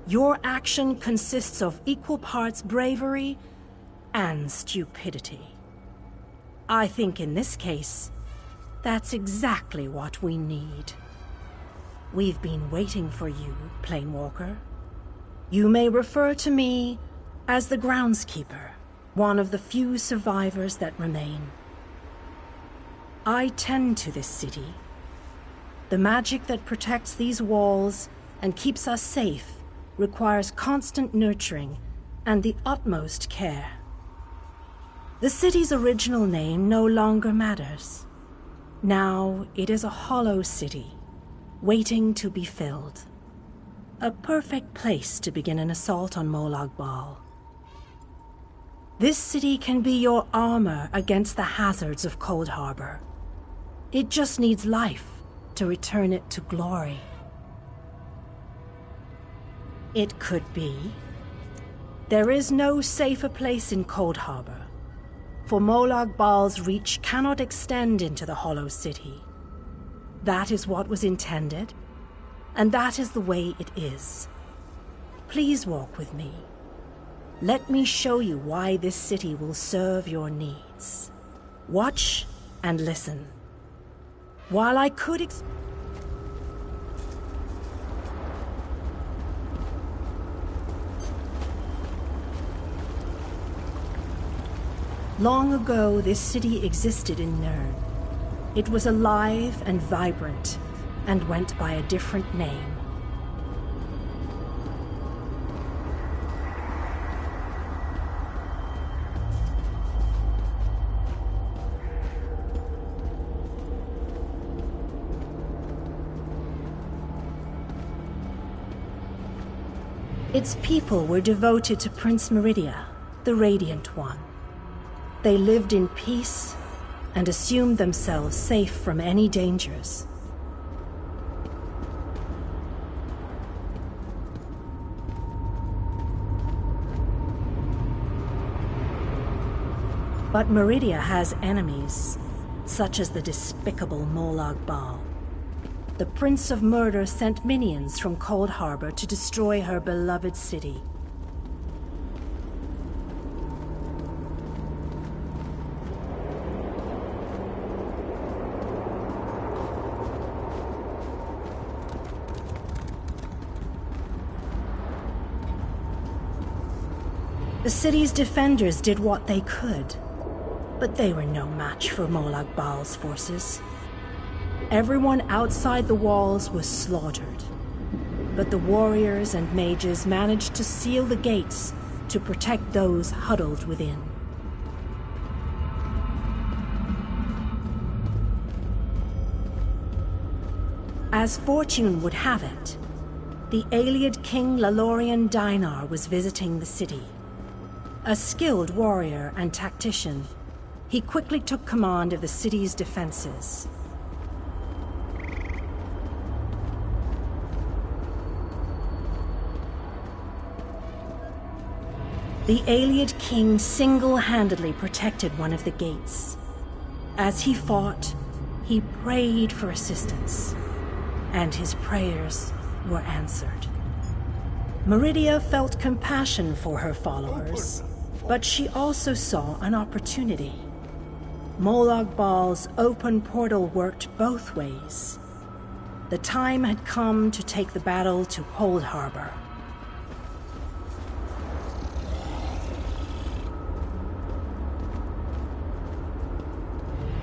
Your action consists of equal parts bravery and stupidity. I think in this case, that's exactly what we need. We've been waiting for you, Planewalker. You may refer to me as the Groundskeeper, one of the few survivors that remain. I tend to this city. The magic that protects these walls and keeps us safe requires constant nurturing and the utmost care. The city's original name no longer matters. Now it is a hollow city, waiting to be filled. A perfect place to begin an assault on Molag Bal. This city can be your armor against the hazards of Cold Harbor. It just needs life to return it to glory. It could be. There is no safer place in Cold Harbor, for Molag Bal's reach cannot extend into the Hollow City. That is what was intended, and that is the way it is. Please walk with me. Let me show you why this city will serve your needs. Watch and listen. While I could Long ago, this city existed in Nirn. It was alive and vibrant, and went by a different name. Its people were devoted to Prince Meridia, the Radiant One. They lived in peace and assumed themselves safe from any dangers. But Meridia has enemies, such as the despicable Molag Bal. The Prince of Murder sent minions from Cold Harbor to destroy her beloved city. The city's defenders did what they could, but they were no match for Molag Bal's forces. Everyone outside the walls was slaughtered, but the warriors and mages managed to seal the gates to protect those huddled within. As fortune would have it, the Ayleid King Lalorian Dainar was visiting the city. A skilled warrior and tactician, he quickly took command of the city's defenses. The Ayleid King single-handedly protected one of the gates. As he fought, he prayed for assistance, and his prayers were answered. Meridia felt compassion for her followers, but she also saw an opportunity. Molag Bal's open portal worked both ways. The time had come to take the battle to Cold Harbor.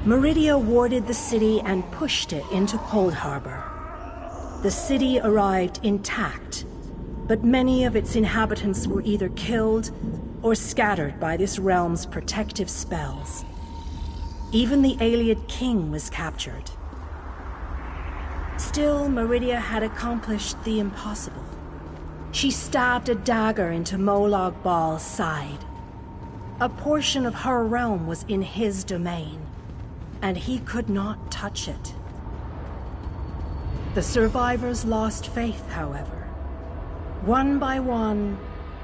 Meridia warded the city and pushed it into Cold Harbor. The city arrived intact, but many of its inhabitants were either killed or scattered by this realm's protective spells. Even the Ayleid King was captured. Still, Meridia had accomplished the impossible. She stabbed a dagger into Molag Bal's side. A portion of her realm was in his domain, and he could not touch it. The survivors lost faith, however. One by one,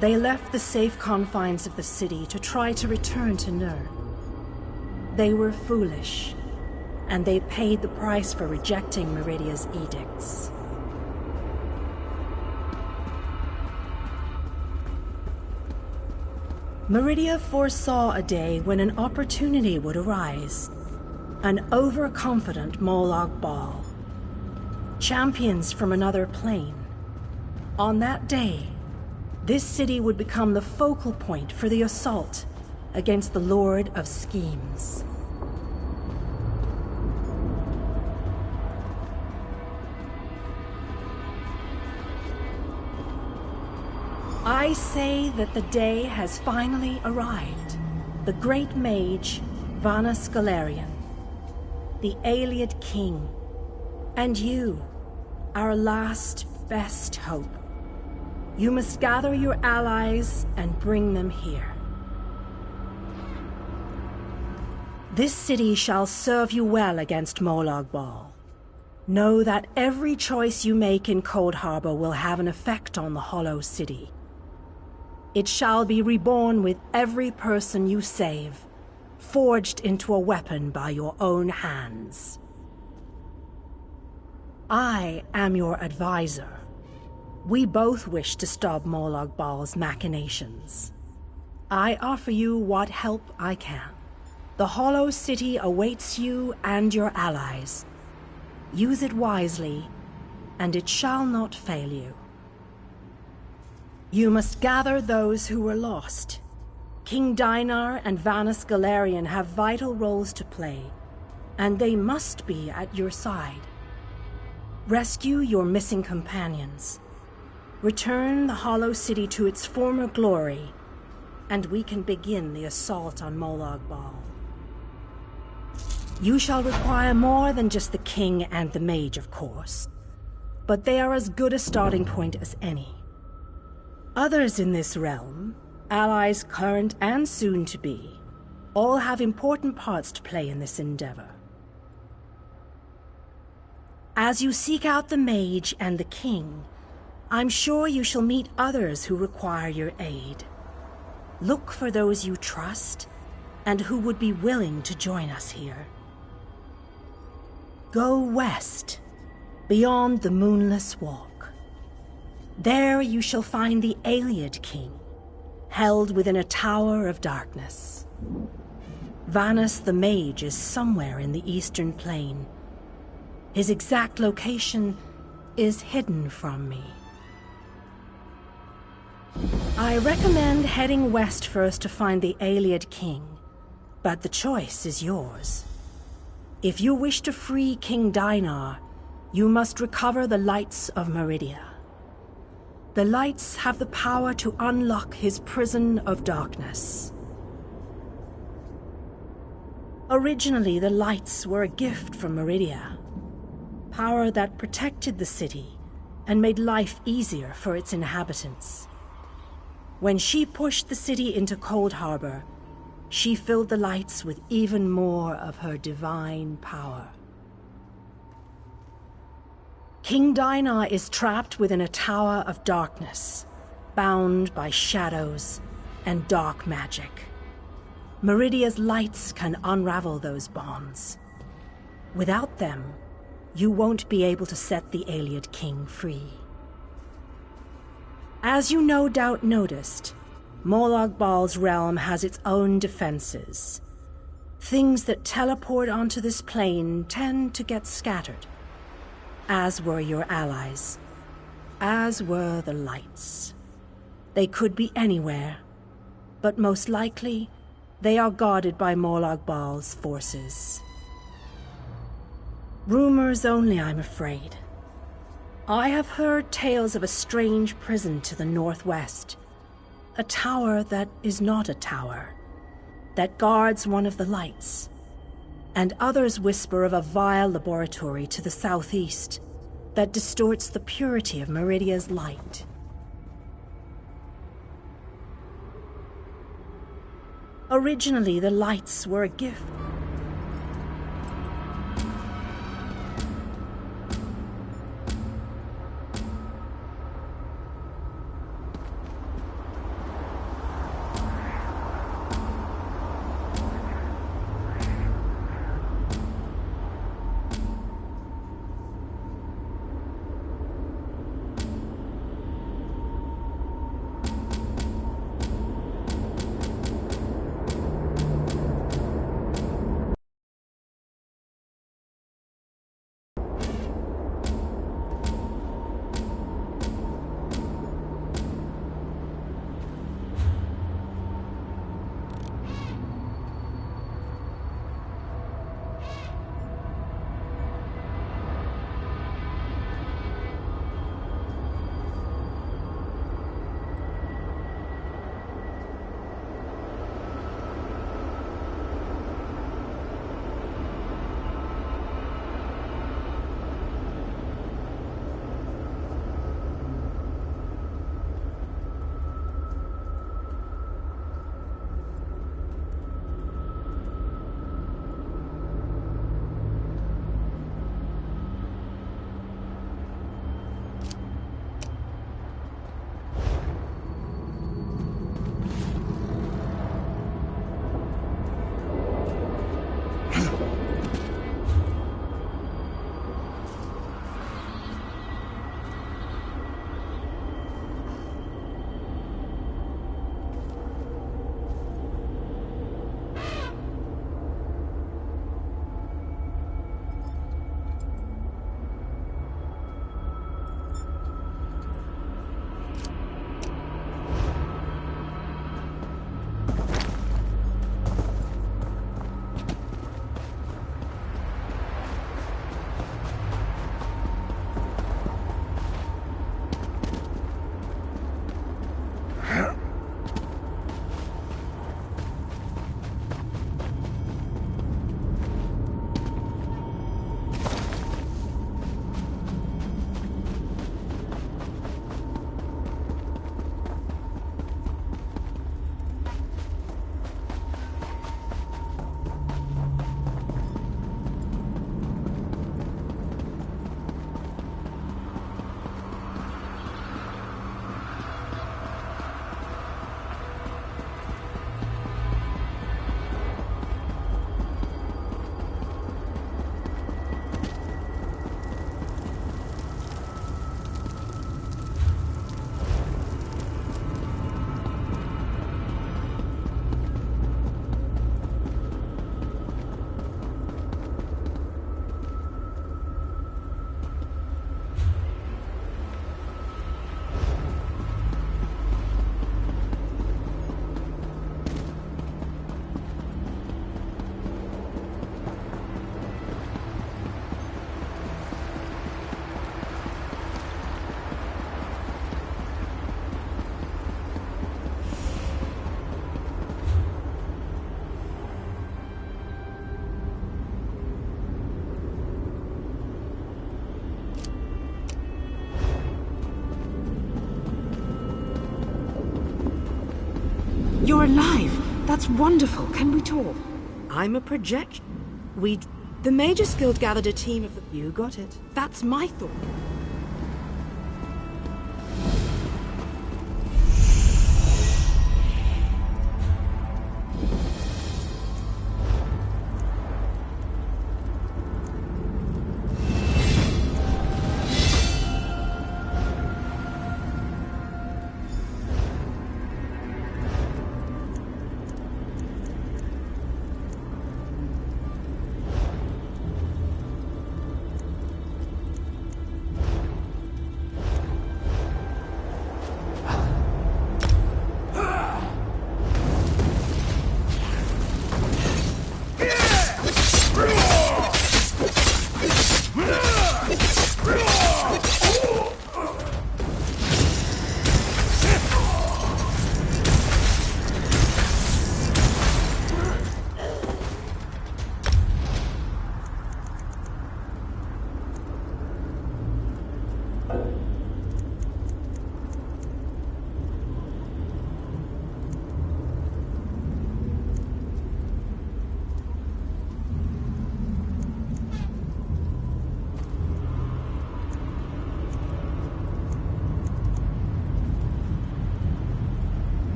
they left the safe confines of the city to try to return to Nirn. They were foolish, and they paid the price for rejecting Meridia's edicts. Meridia foresaw a day when an opportunity would arise. An overconfident Molag Bal. Champions from another plane. On that day, this city would become the focal point for the assault against the Lord of Schemes. I say that the day has finally arrived. The great mage, Vanus Galerian, the Ayleid king, and you, our last best hope. You must gather your allies and bring them here. This city shall serve you well against Molag Bal. Know that every choice you make in Coldharbour will have an effect on the Hollow City. It shall be reborn with every person you save, forged into a weapon by your own hands. I am your advisor. We both wish to stop Molag Bal's machinations. I offer you what help I can. The Hollow City awaits you and your allies. Use it wisely, and it shall not fail you. You must gather those who were lost. King Dainar and Vanus Galerian have vital roles to play, and they must be at your side. Rescue your missing companions. Return the Hollow City to its former glory, and we can begin the assault on Molag Bal. You shall require more than just the king and the mage, of course, but they are as good a starting point as any. Others in this realm, allies current and soon to be, all have important parts to play in this endeavor. As you seek out the mage and the king, I'm sure you shall meet others who require your aid. Look for those you trust and who would be willing to join us here. Go west, beyond the Moonless Walk. There you shall find the Ayleid king, held within a tower of darkness. Vanus the mage is somewhere in the eastern plain. His exact location is hidden from me. I recommend heading west first to find the Ayleid king, but the choice is yours. If you wish to free King Dainar, you must recover the lights of Meridia. The lights have the power to unlock his prison of darkness. Originally, the lights were a gift from Meridia, power that protected the city and made life easier for its inhabitants. When she pushed the city into Coldharbour, she filled the lights with even more of her divine power. King Dainar is trapped within a tower of darkness, bound by shadows and dark magic. Meridia's lights can unravel those bonds. Without them, you won't be able to set the Ayleid king free. As you no doubt noticed, Molag Bal's realm has its own defenses. Things that teleport onto this plane tend to get scattered. As were your allies. As were the lights. They could be anywhere, but most likely, they are guarded by Molag Bal's forces. Rumors only, I'm afraid. I have heard tales of a strange prison to the northwest. A tower that is not a tower, that guards one of the lights. And others whisper of a vile laboratory to the southeast that distorts the purity of Meridia's light. Originally, the lights were a gift. You're alive. That's wonderful. Can we talk? I'm a projection. The Magus Guild gathered a team of the... You got it. That's my thought.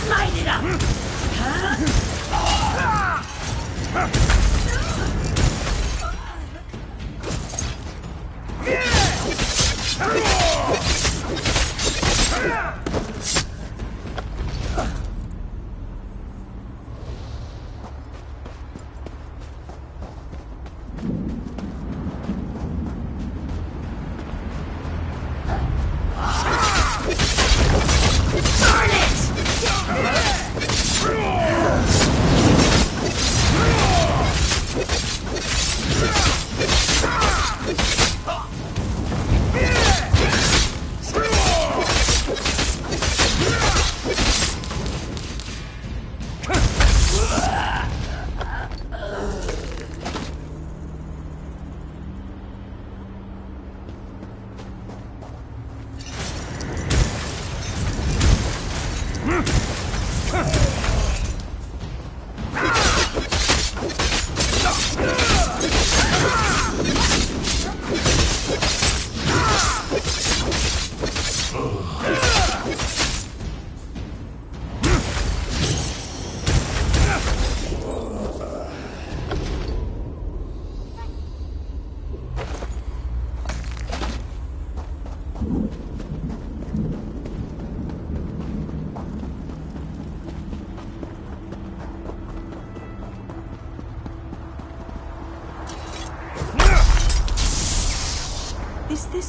Light it up! Huh?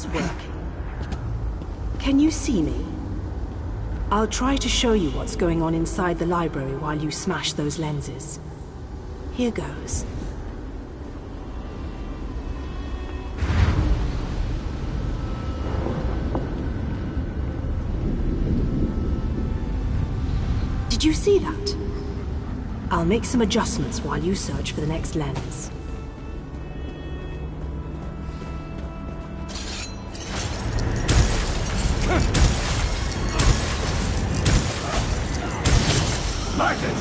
this working? Can you see me? I'll try to show you what's going on inside the library while you smash those lenses. Here goes. Did you see that? I'll make some adjustments while you search for the next lens. Light it!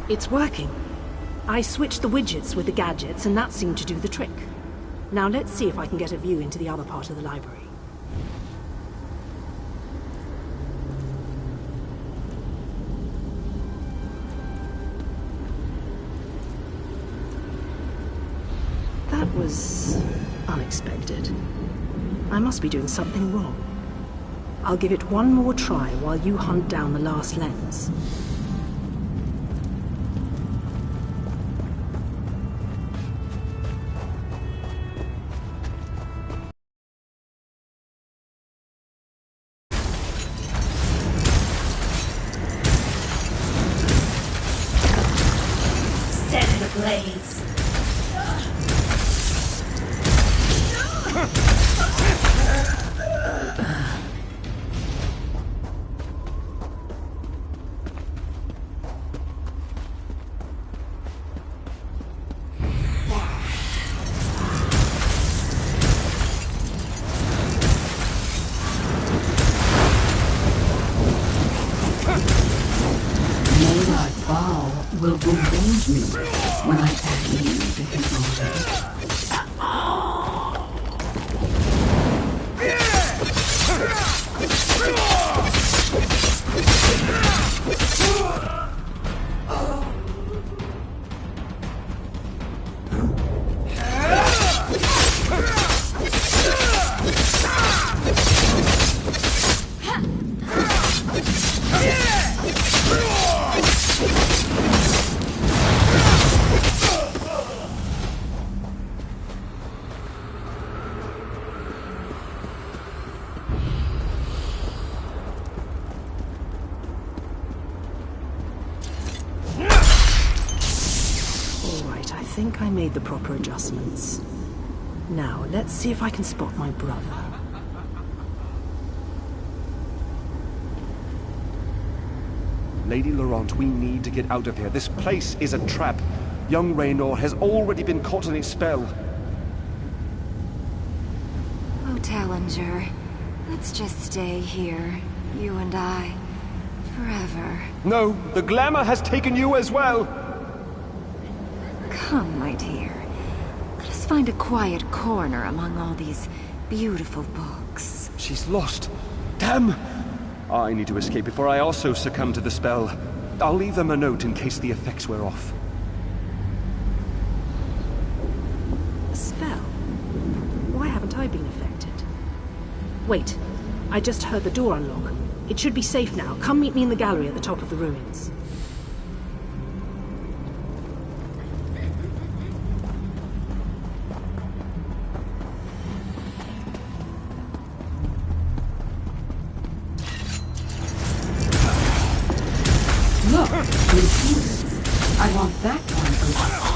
It's working. I switched the widgets with the gadgets, and that seemed to do the trick. Now let's see if I can get a view into the other part of the library. That was unexpected. I must be doing something wrong. I'll give it one more try while you hunt down the last lens. Set it ablaze. Will reward me when I add you to his altar. I think I made the proper adjustments. Now, let's see if I can spot my brother. Lady Laurent, we need to get out of here. This place is a trap. Young Raynor has already been caught in a spell. Oh, Tallinger, let's just stay here, you and I. forever. No, the glamour has taken you as well. Come, my dear. Let us find a quiet corner among all these beautiful books. She's lost. Damn! I need to escape before I also succumb to the spell. I'll leave them a note in case the effects wear off. A spell? Why haven't I been affected? Wait, I just heard the door unlock. It should be safe now. Come meet me in the gallery at the top of the ruins. Look, computers. I want that one open.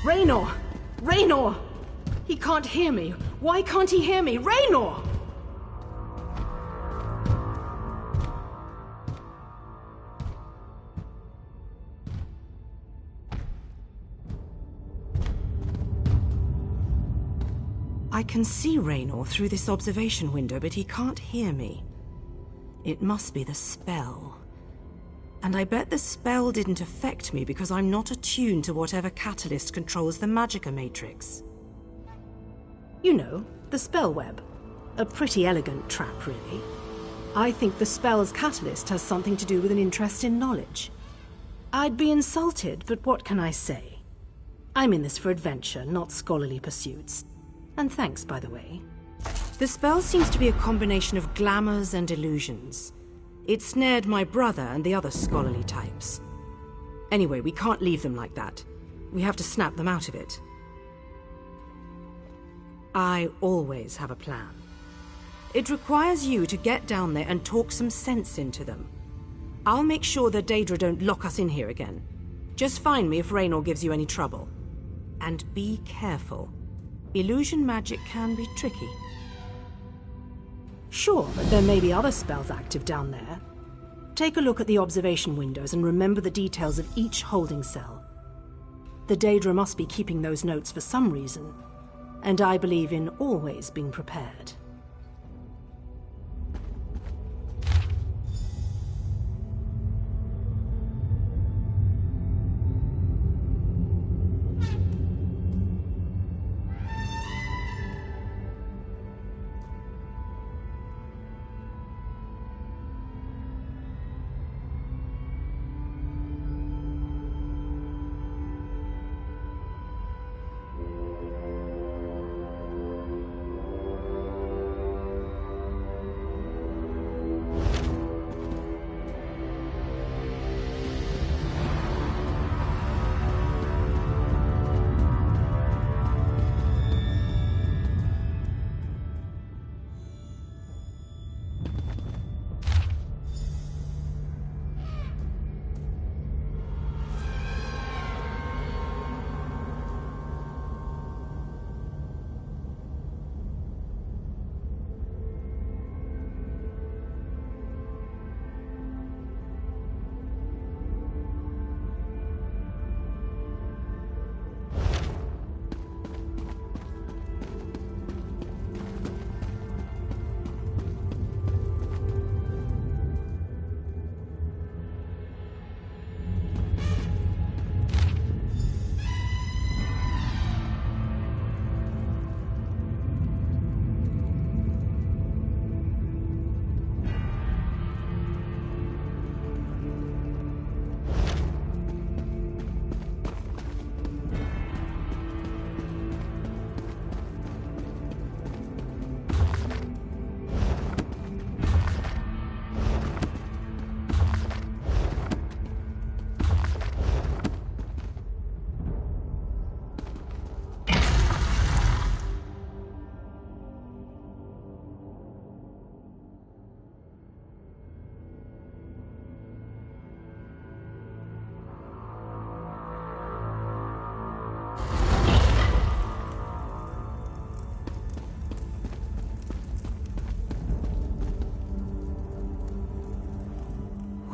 Raynor! Raynor! He can't hear me. Why can't he hear me? Raynor! I can see Raynor through this observation window, but he can't hear me. It must be the spell. And I bet the spell didn't affect me because I'm not attuned to whatever catalyst controls the Magicka Matrix. You know, the spell web. A pretty elegant trap, really. I think the spell's catalyst has something to do with an interest in knowledge. I'd be insulted, but what can I say? I'm in this for adventure, not scholarly pursuits. And thanks, by the way. The spell seems to be a combination of glamours and illusions. It snared my brother and the other scholarly types. Anyway, we can't leave them like that. We have to snap them out of it. I always have a plan. It requires you to get down there and talk some sense into them. I'll make sure the Daedra don't lock us in here again. Just find me if Raynor gives you any trouble. And be careful. Illusion magic can be tricky. Sure, but there may be other spells active down there. Take a look at the observation windows and remember the details of each holding cell. The Daedra must be keeping those notes for some reason, and I believe in always being prepared.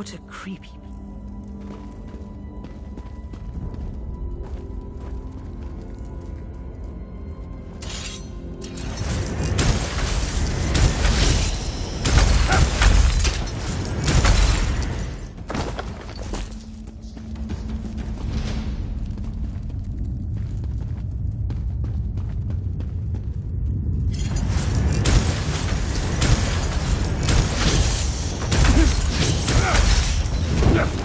What a creepy... Left.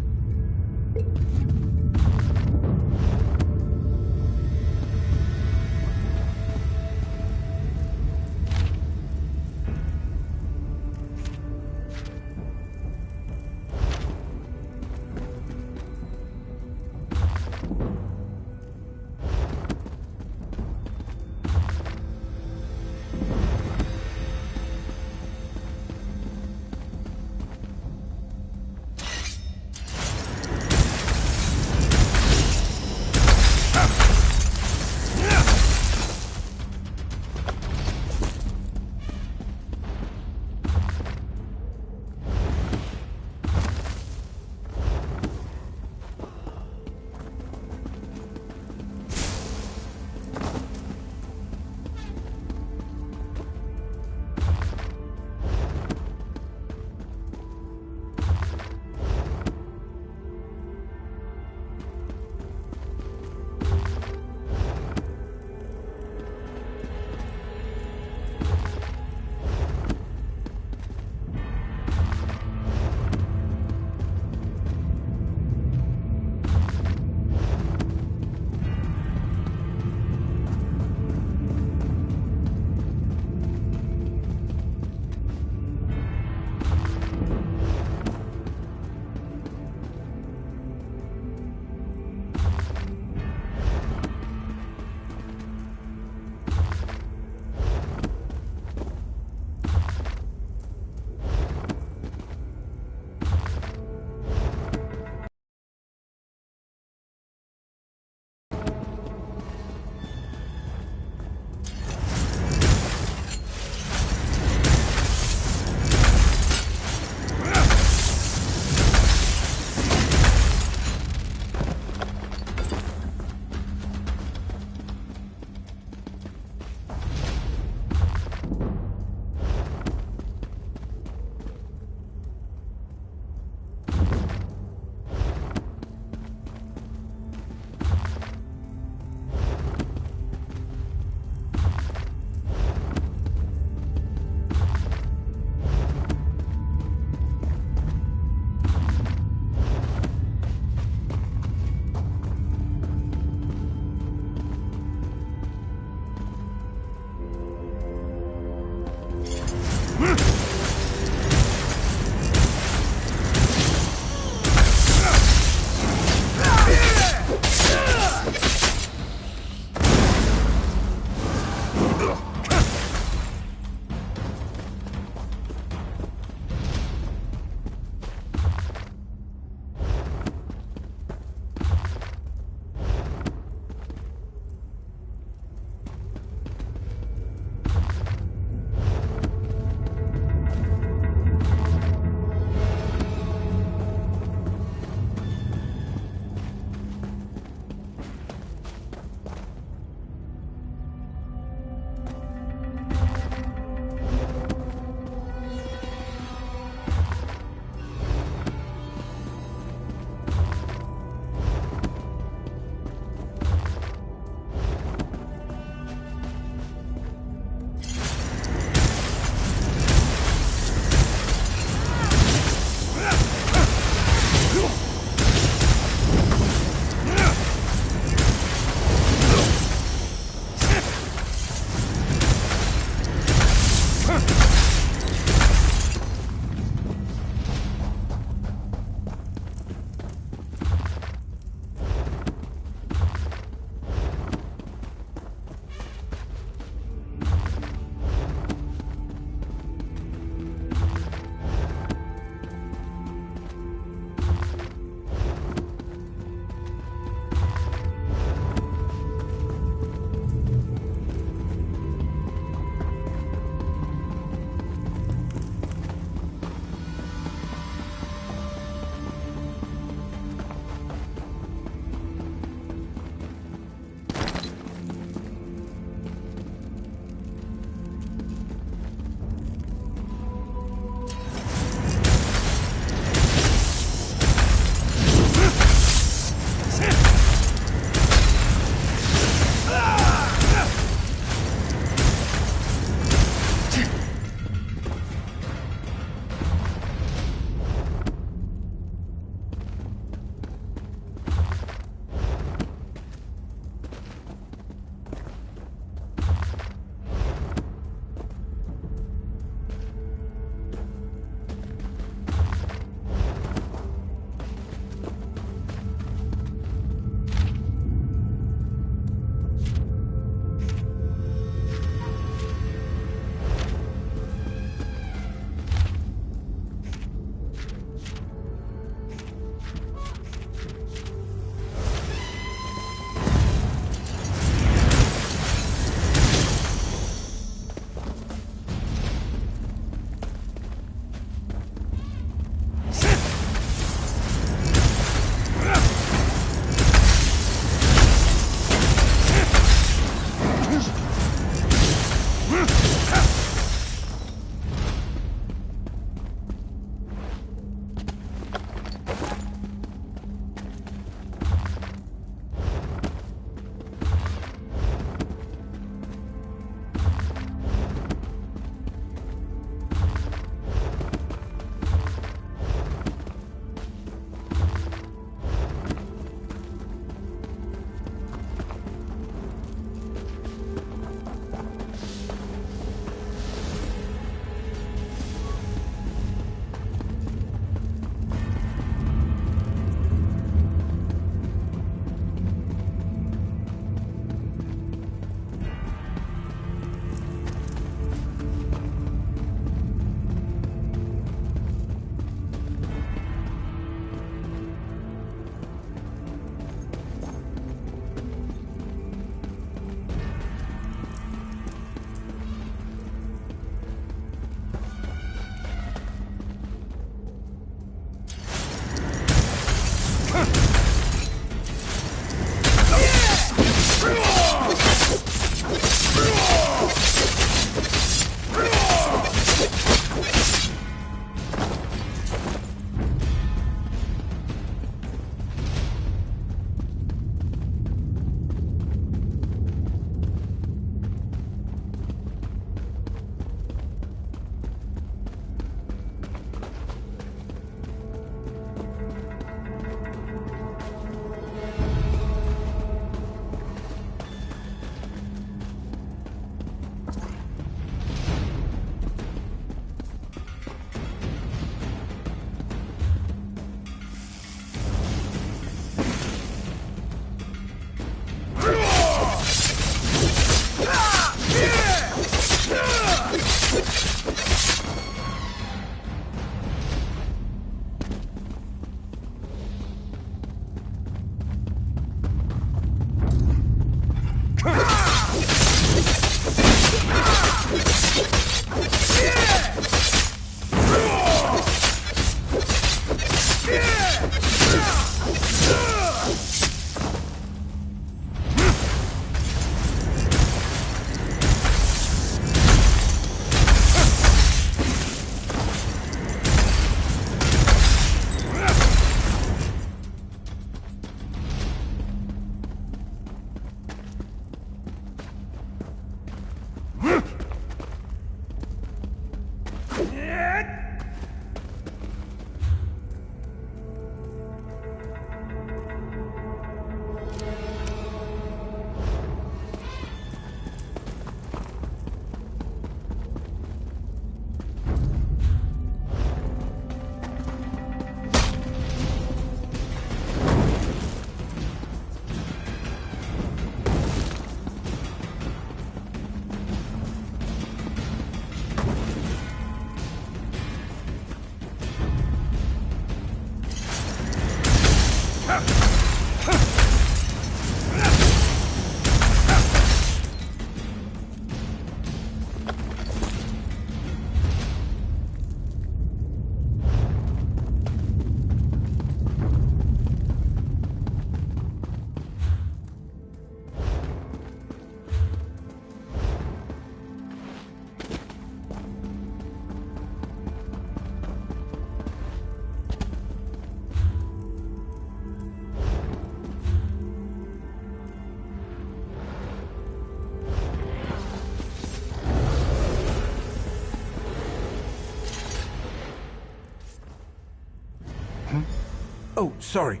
Oh, sorry.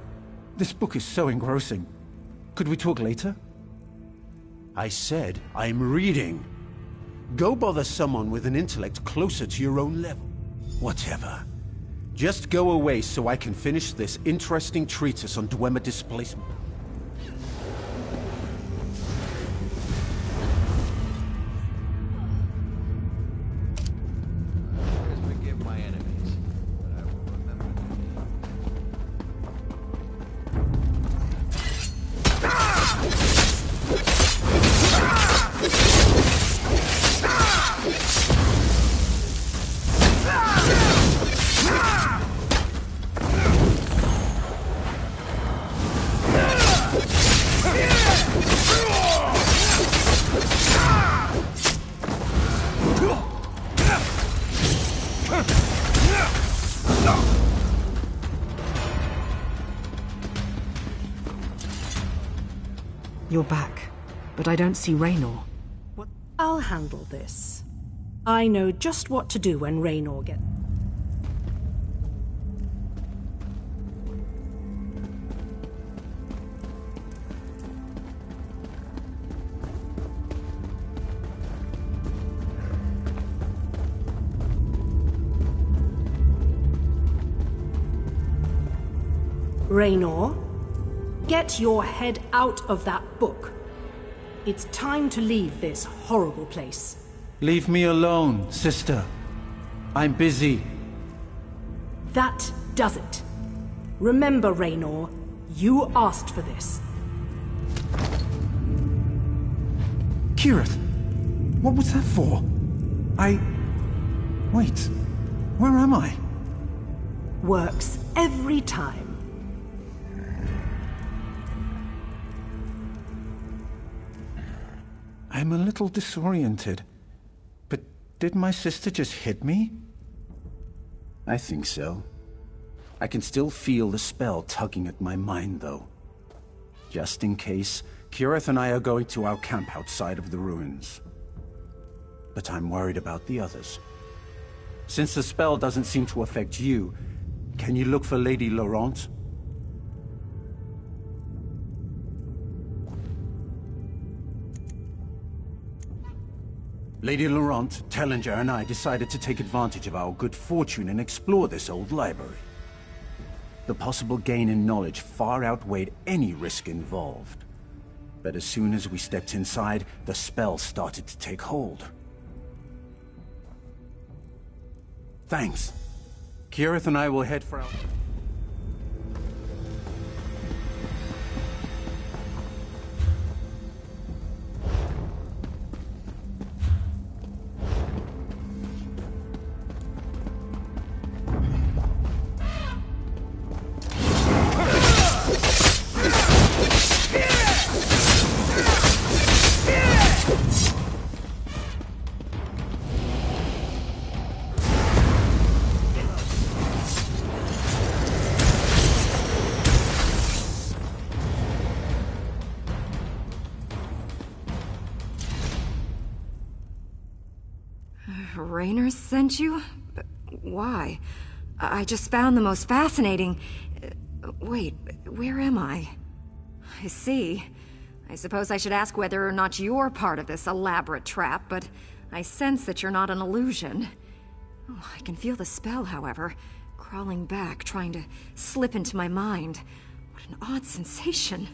This book is so engrossing. Could we talk later? I said I'm reading. Go bother someone with an intellect closer to your own level. Whatever. Just go away so I can finish this interesting treatise on Dwemer displacement. Forgive my enemies, but I will remember You're back, but I don't see Raynor. What? I'll handle this. I know just what to do when Raynor gets... Raynor, get your head out of that book. It's time to leave this horrible place. Leave me alone, sister. I'm busy. That does it. Remember, Raynor, you asked for this. Kirith, what was that for? Wait, where am I? Works every time. I'm a little disoriented. But did my sister just hit me? I think so. I can still feel the spell tugging at my mind, though. Just in case, Kirith and I are going to our camp outside of the ruins. But I'm worried about the others. Since the spell doesn't seem to affect you, can you look for Lady Laurent? Lady Laurent, Tellinger, and I decided to take advantage of our good fortune and explore this old library. The possible gain in knowledge far outweighed any risk involved. But as soon as we stepped inside, the spell started to take hold. Thanks. Kirith and I will head for our... Raynor sent you? But why? I just found the most fascinating... Wait, where am I? I see. I suppose I should ask whether or not you're part of this elaborate trap, but I sense that you're not an illusion. Oh, I can feel the spell, however, crawling back, trying to slip into my mind. What an odd sensation.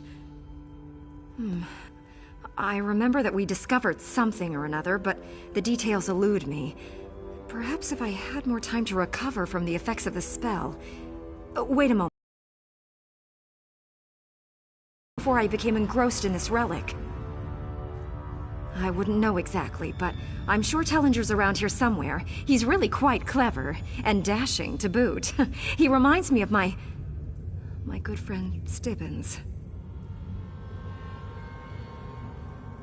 I remember that we discovered something or another, but the details elude me. Perhaps if I had more time to recover from the effects of the spell... wait a moment. Before I became engrossed in this relic. I wouldn't know exactly, but I'm sure Tellinger's around here somewhere. He's really quite clever, and dashing to boot. He reminds me of my good friend Stibbins.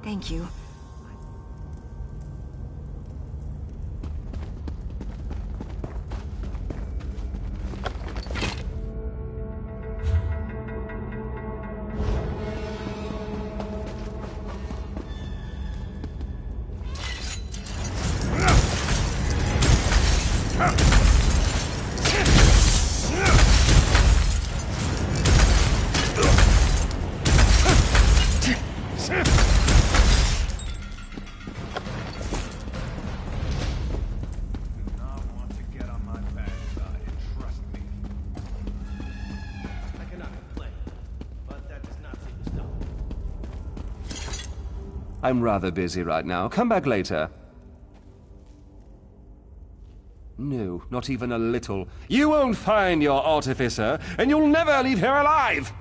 Thank you. I'm rather busy right now. Come back later. No, not even a little. You won't find your artificer, and you'll never leave here alive!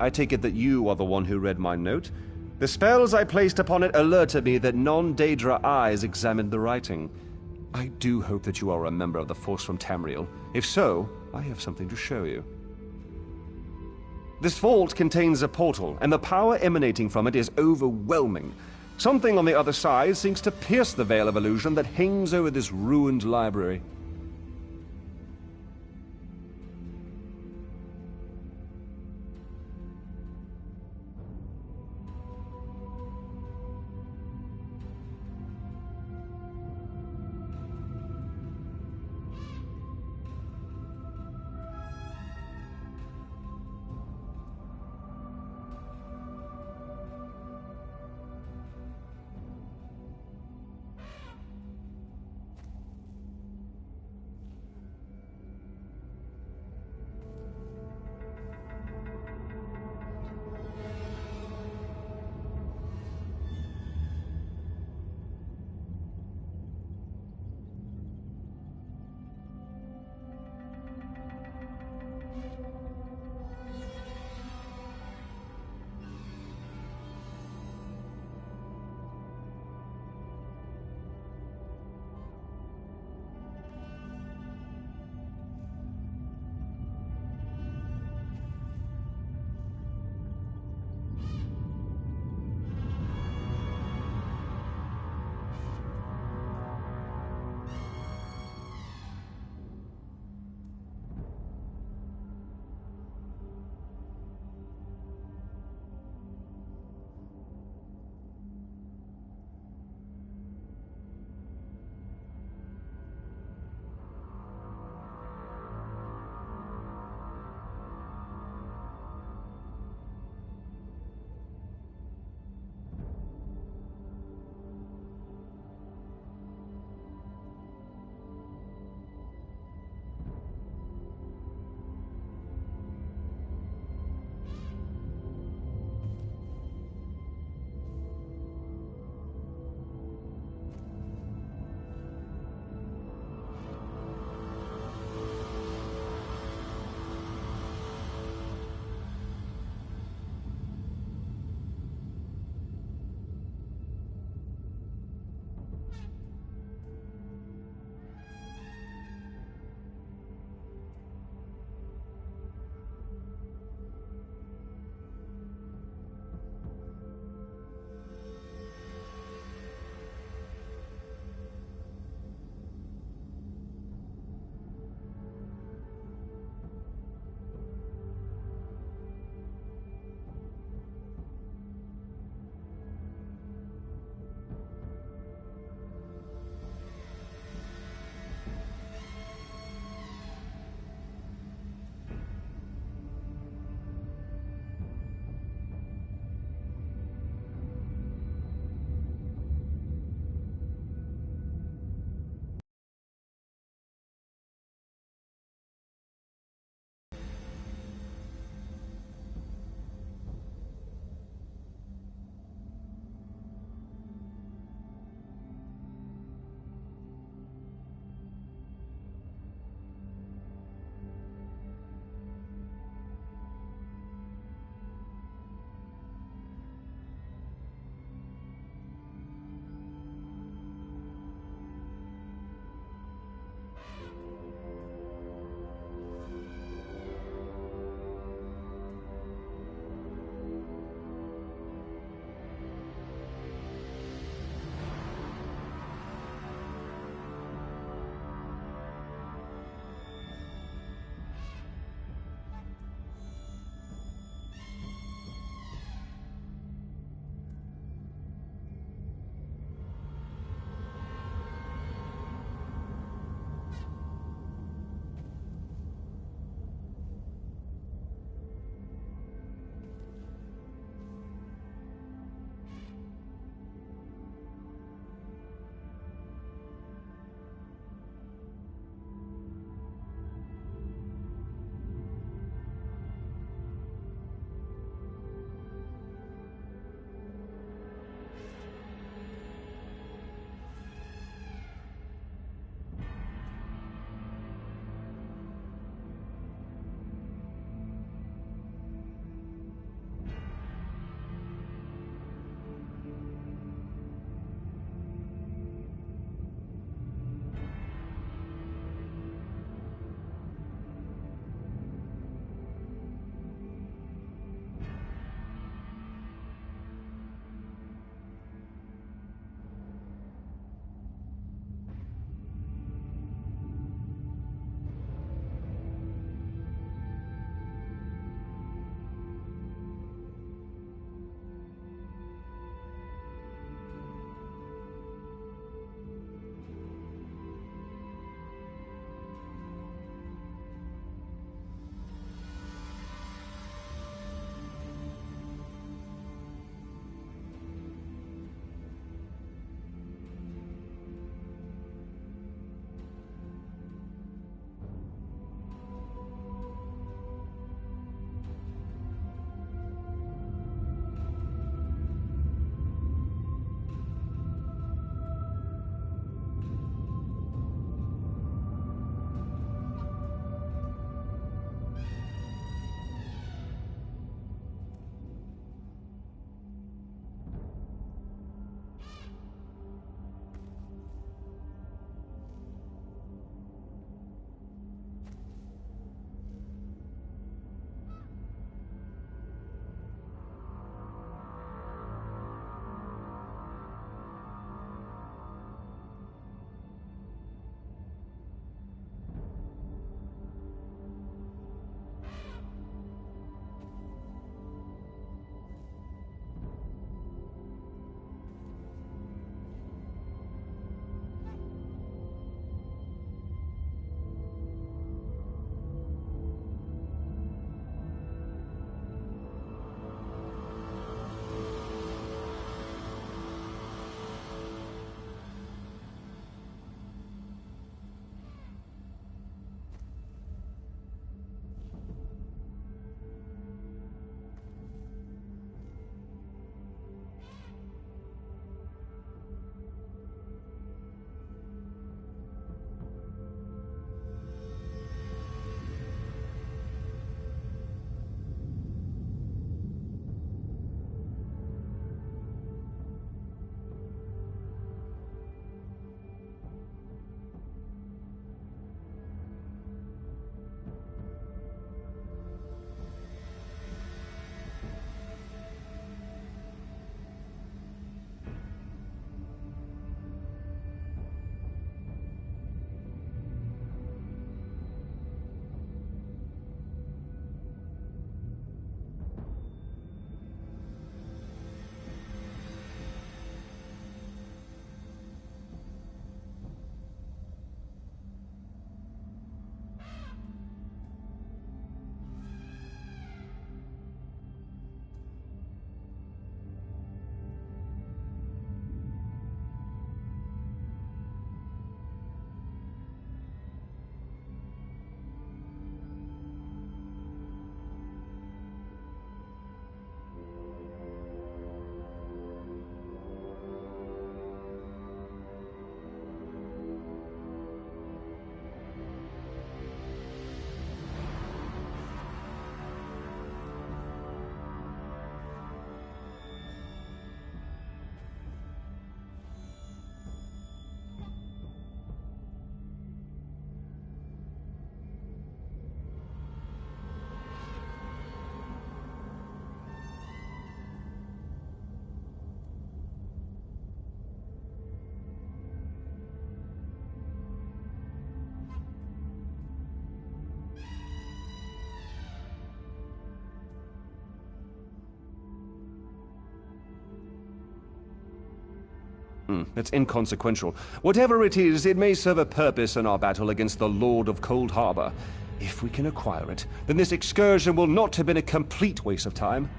I take it that you are the one who read my note? The spells I placed upon it alerted me that non-Daedra eyes examined the writing. I do hope that you are a member of the Force from Tamriel. If so, I have something to show you. This vault contains a portal, and the power emanating from it is overwhelming. Something on the other side seems to pierce the veil of illusion that hangs over this ruined library. It's inconsequential. Whatever it is, it may serve a purpose in our battle against the Lord of Cold Harbor. If we can acquire it, then this excursion will not have been a complete waste of time.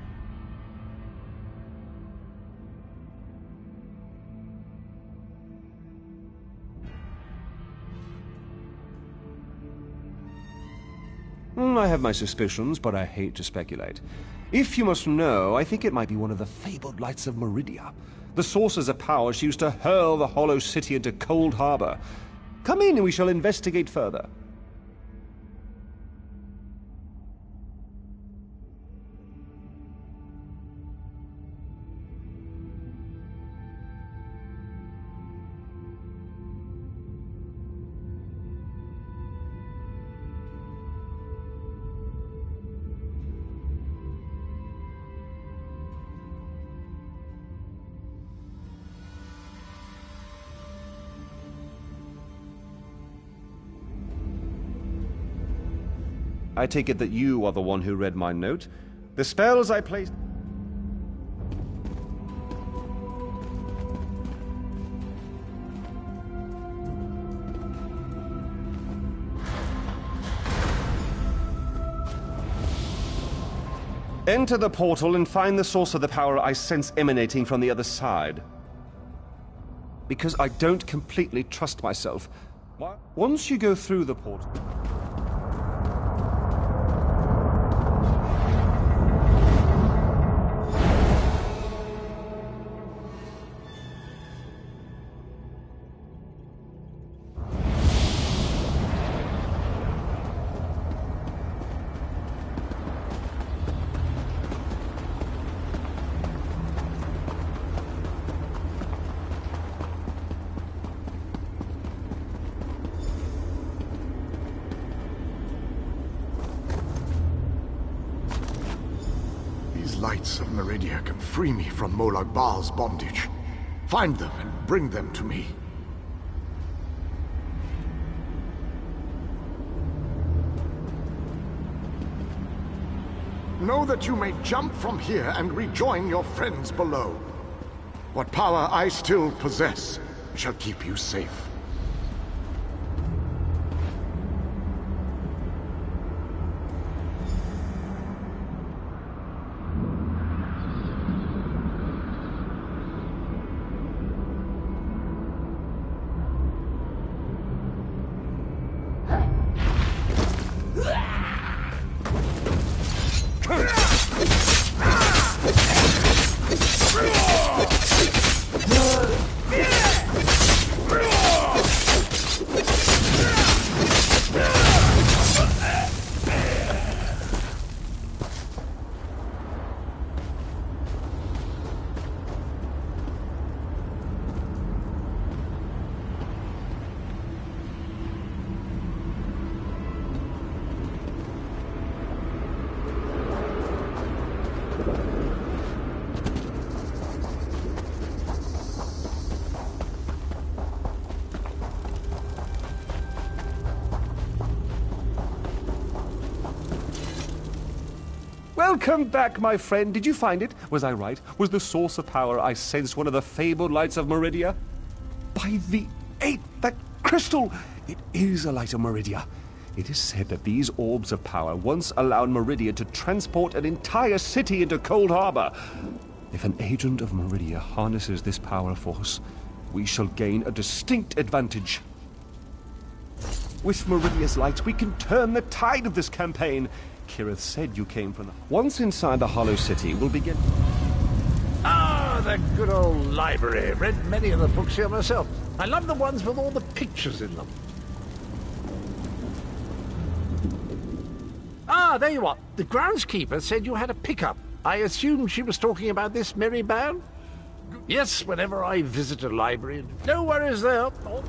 I have my suspicions, but I hate to speculate. If you must know, I think it might be one of the fabled lights of Meridia. The sources of power she used to hurl the Hollow City into Cold Harbor. Come in and we shall investigate further. I take it that you are the one who read my note. The spells I placed... Enter the portal and find the source of the power I sense emanating from the other side. Because I don't completely trust myself. Once you go through the portal... Lights of Meridia can free me from Molag Bal's bondage. Find them and bring them to me. Know that you may jump from here and rejoin your friends below. What power I still possess shall keep you safe. Welcome back, my friend. Did you find it? Was I right? Was the source of power I sensed one of the fabled lights of Meridia? By the 8th, that crystal! It is a light of Meridia. It is said that these orbs of power once allowed Meridia to transport an entire city into Cold Harbor. If an agent of Meridia harnesses this power force, we shall gain a distinct advantage. With Meridia's light, we can turn the tide of this campaign. Kirith said you came from the... Once inside the Hollow City, we'll begin... Ah, the good old library. Read many of the books here myself. I love the ones with all the pictures in them. Ah, there you are. The groundskeeper said you had a pickup. I assumed she was talking about this merry band? Yes, whenever I visit a library. No worries there. Oh.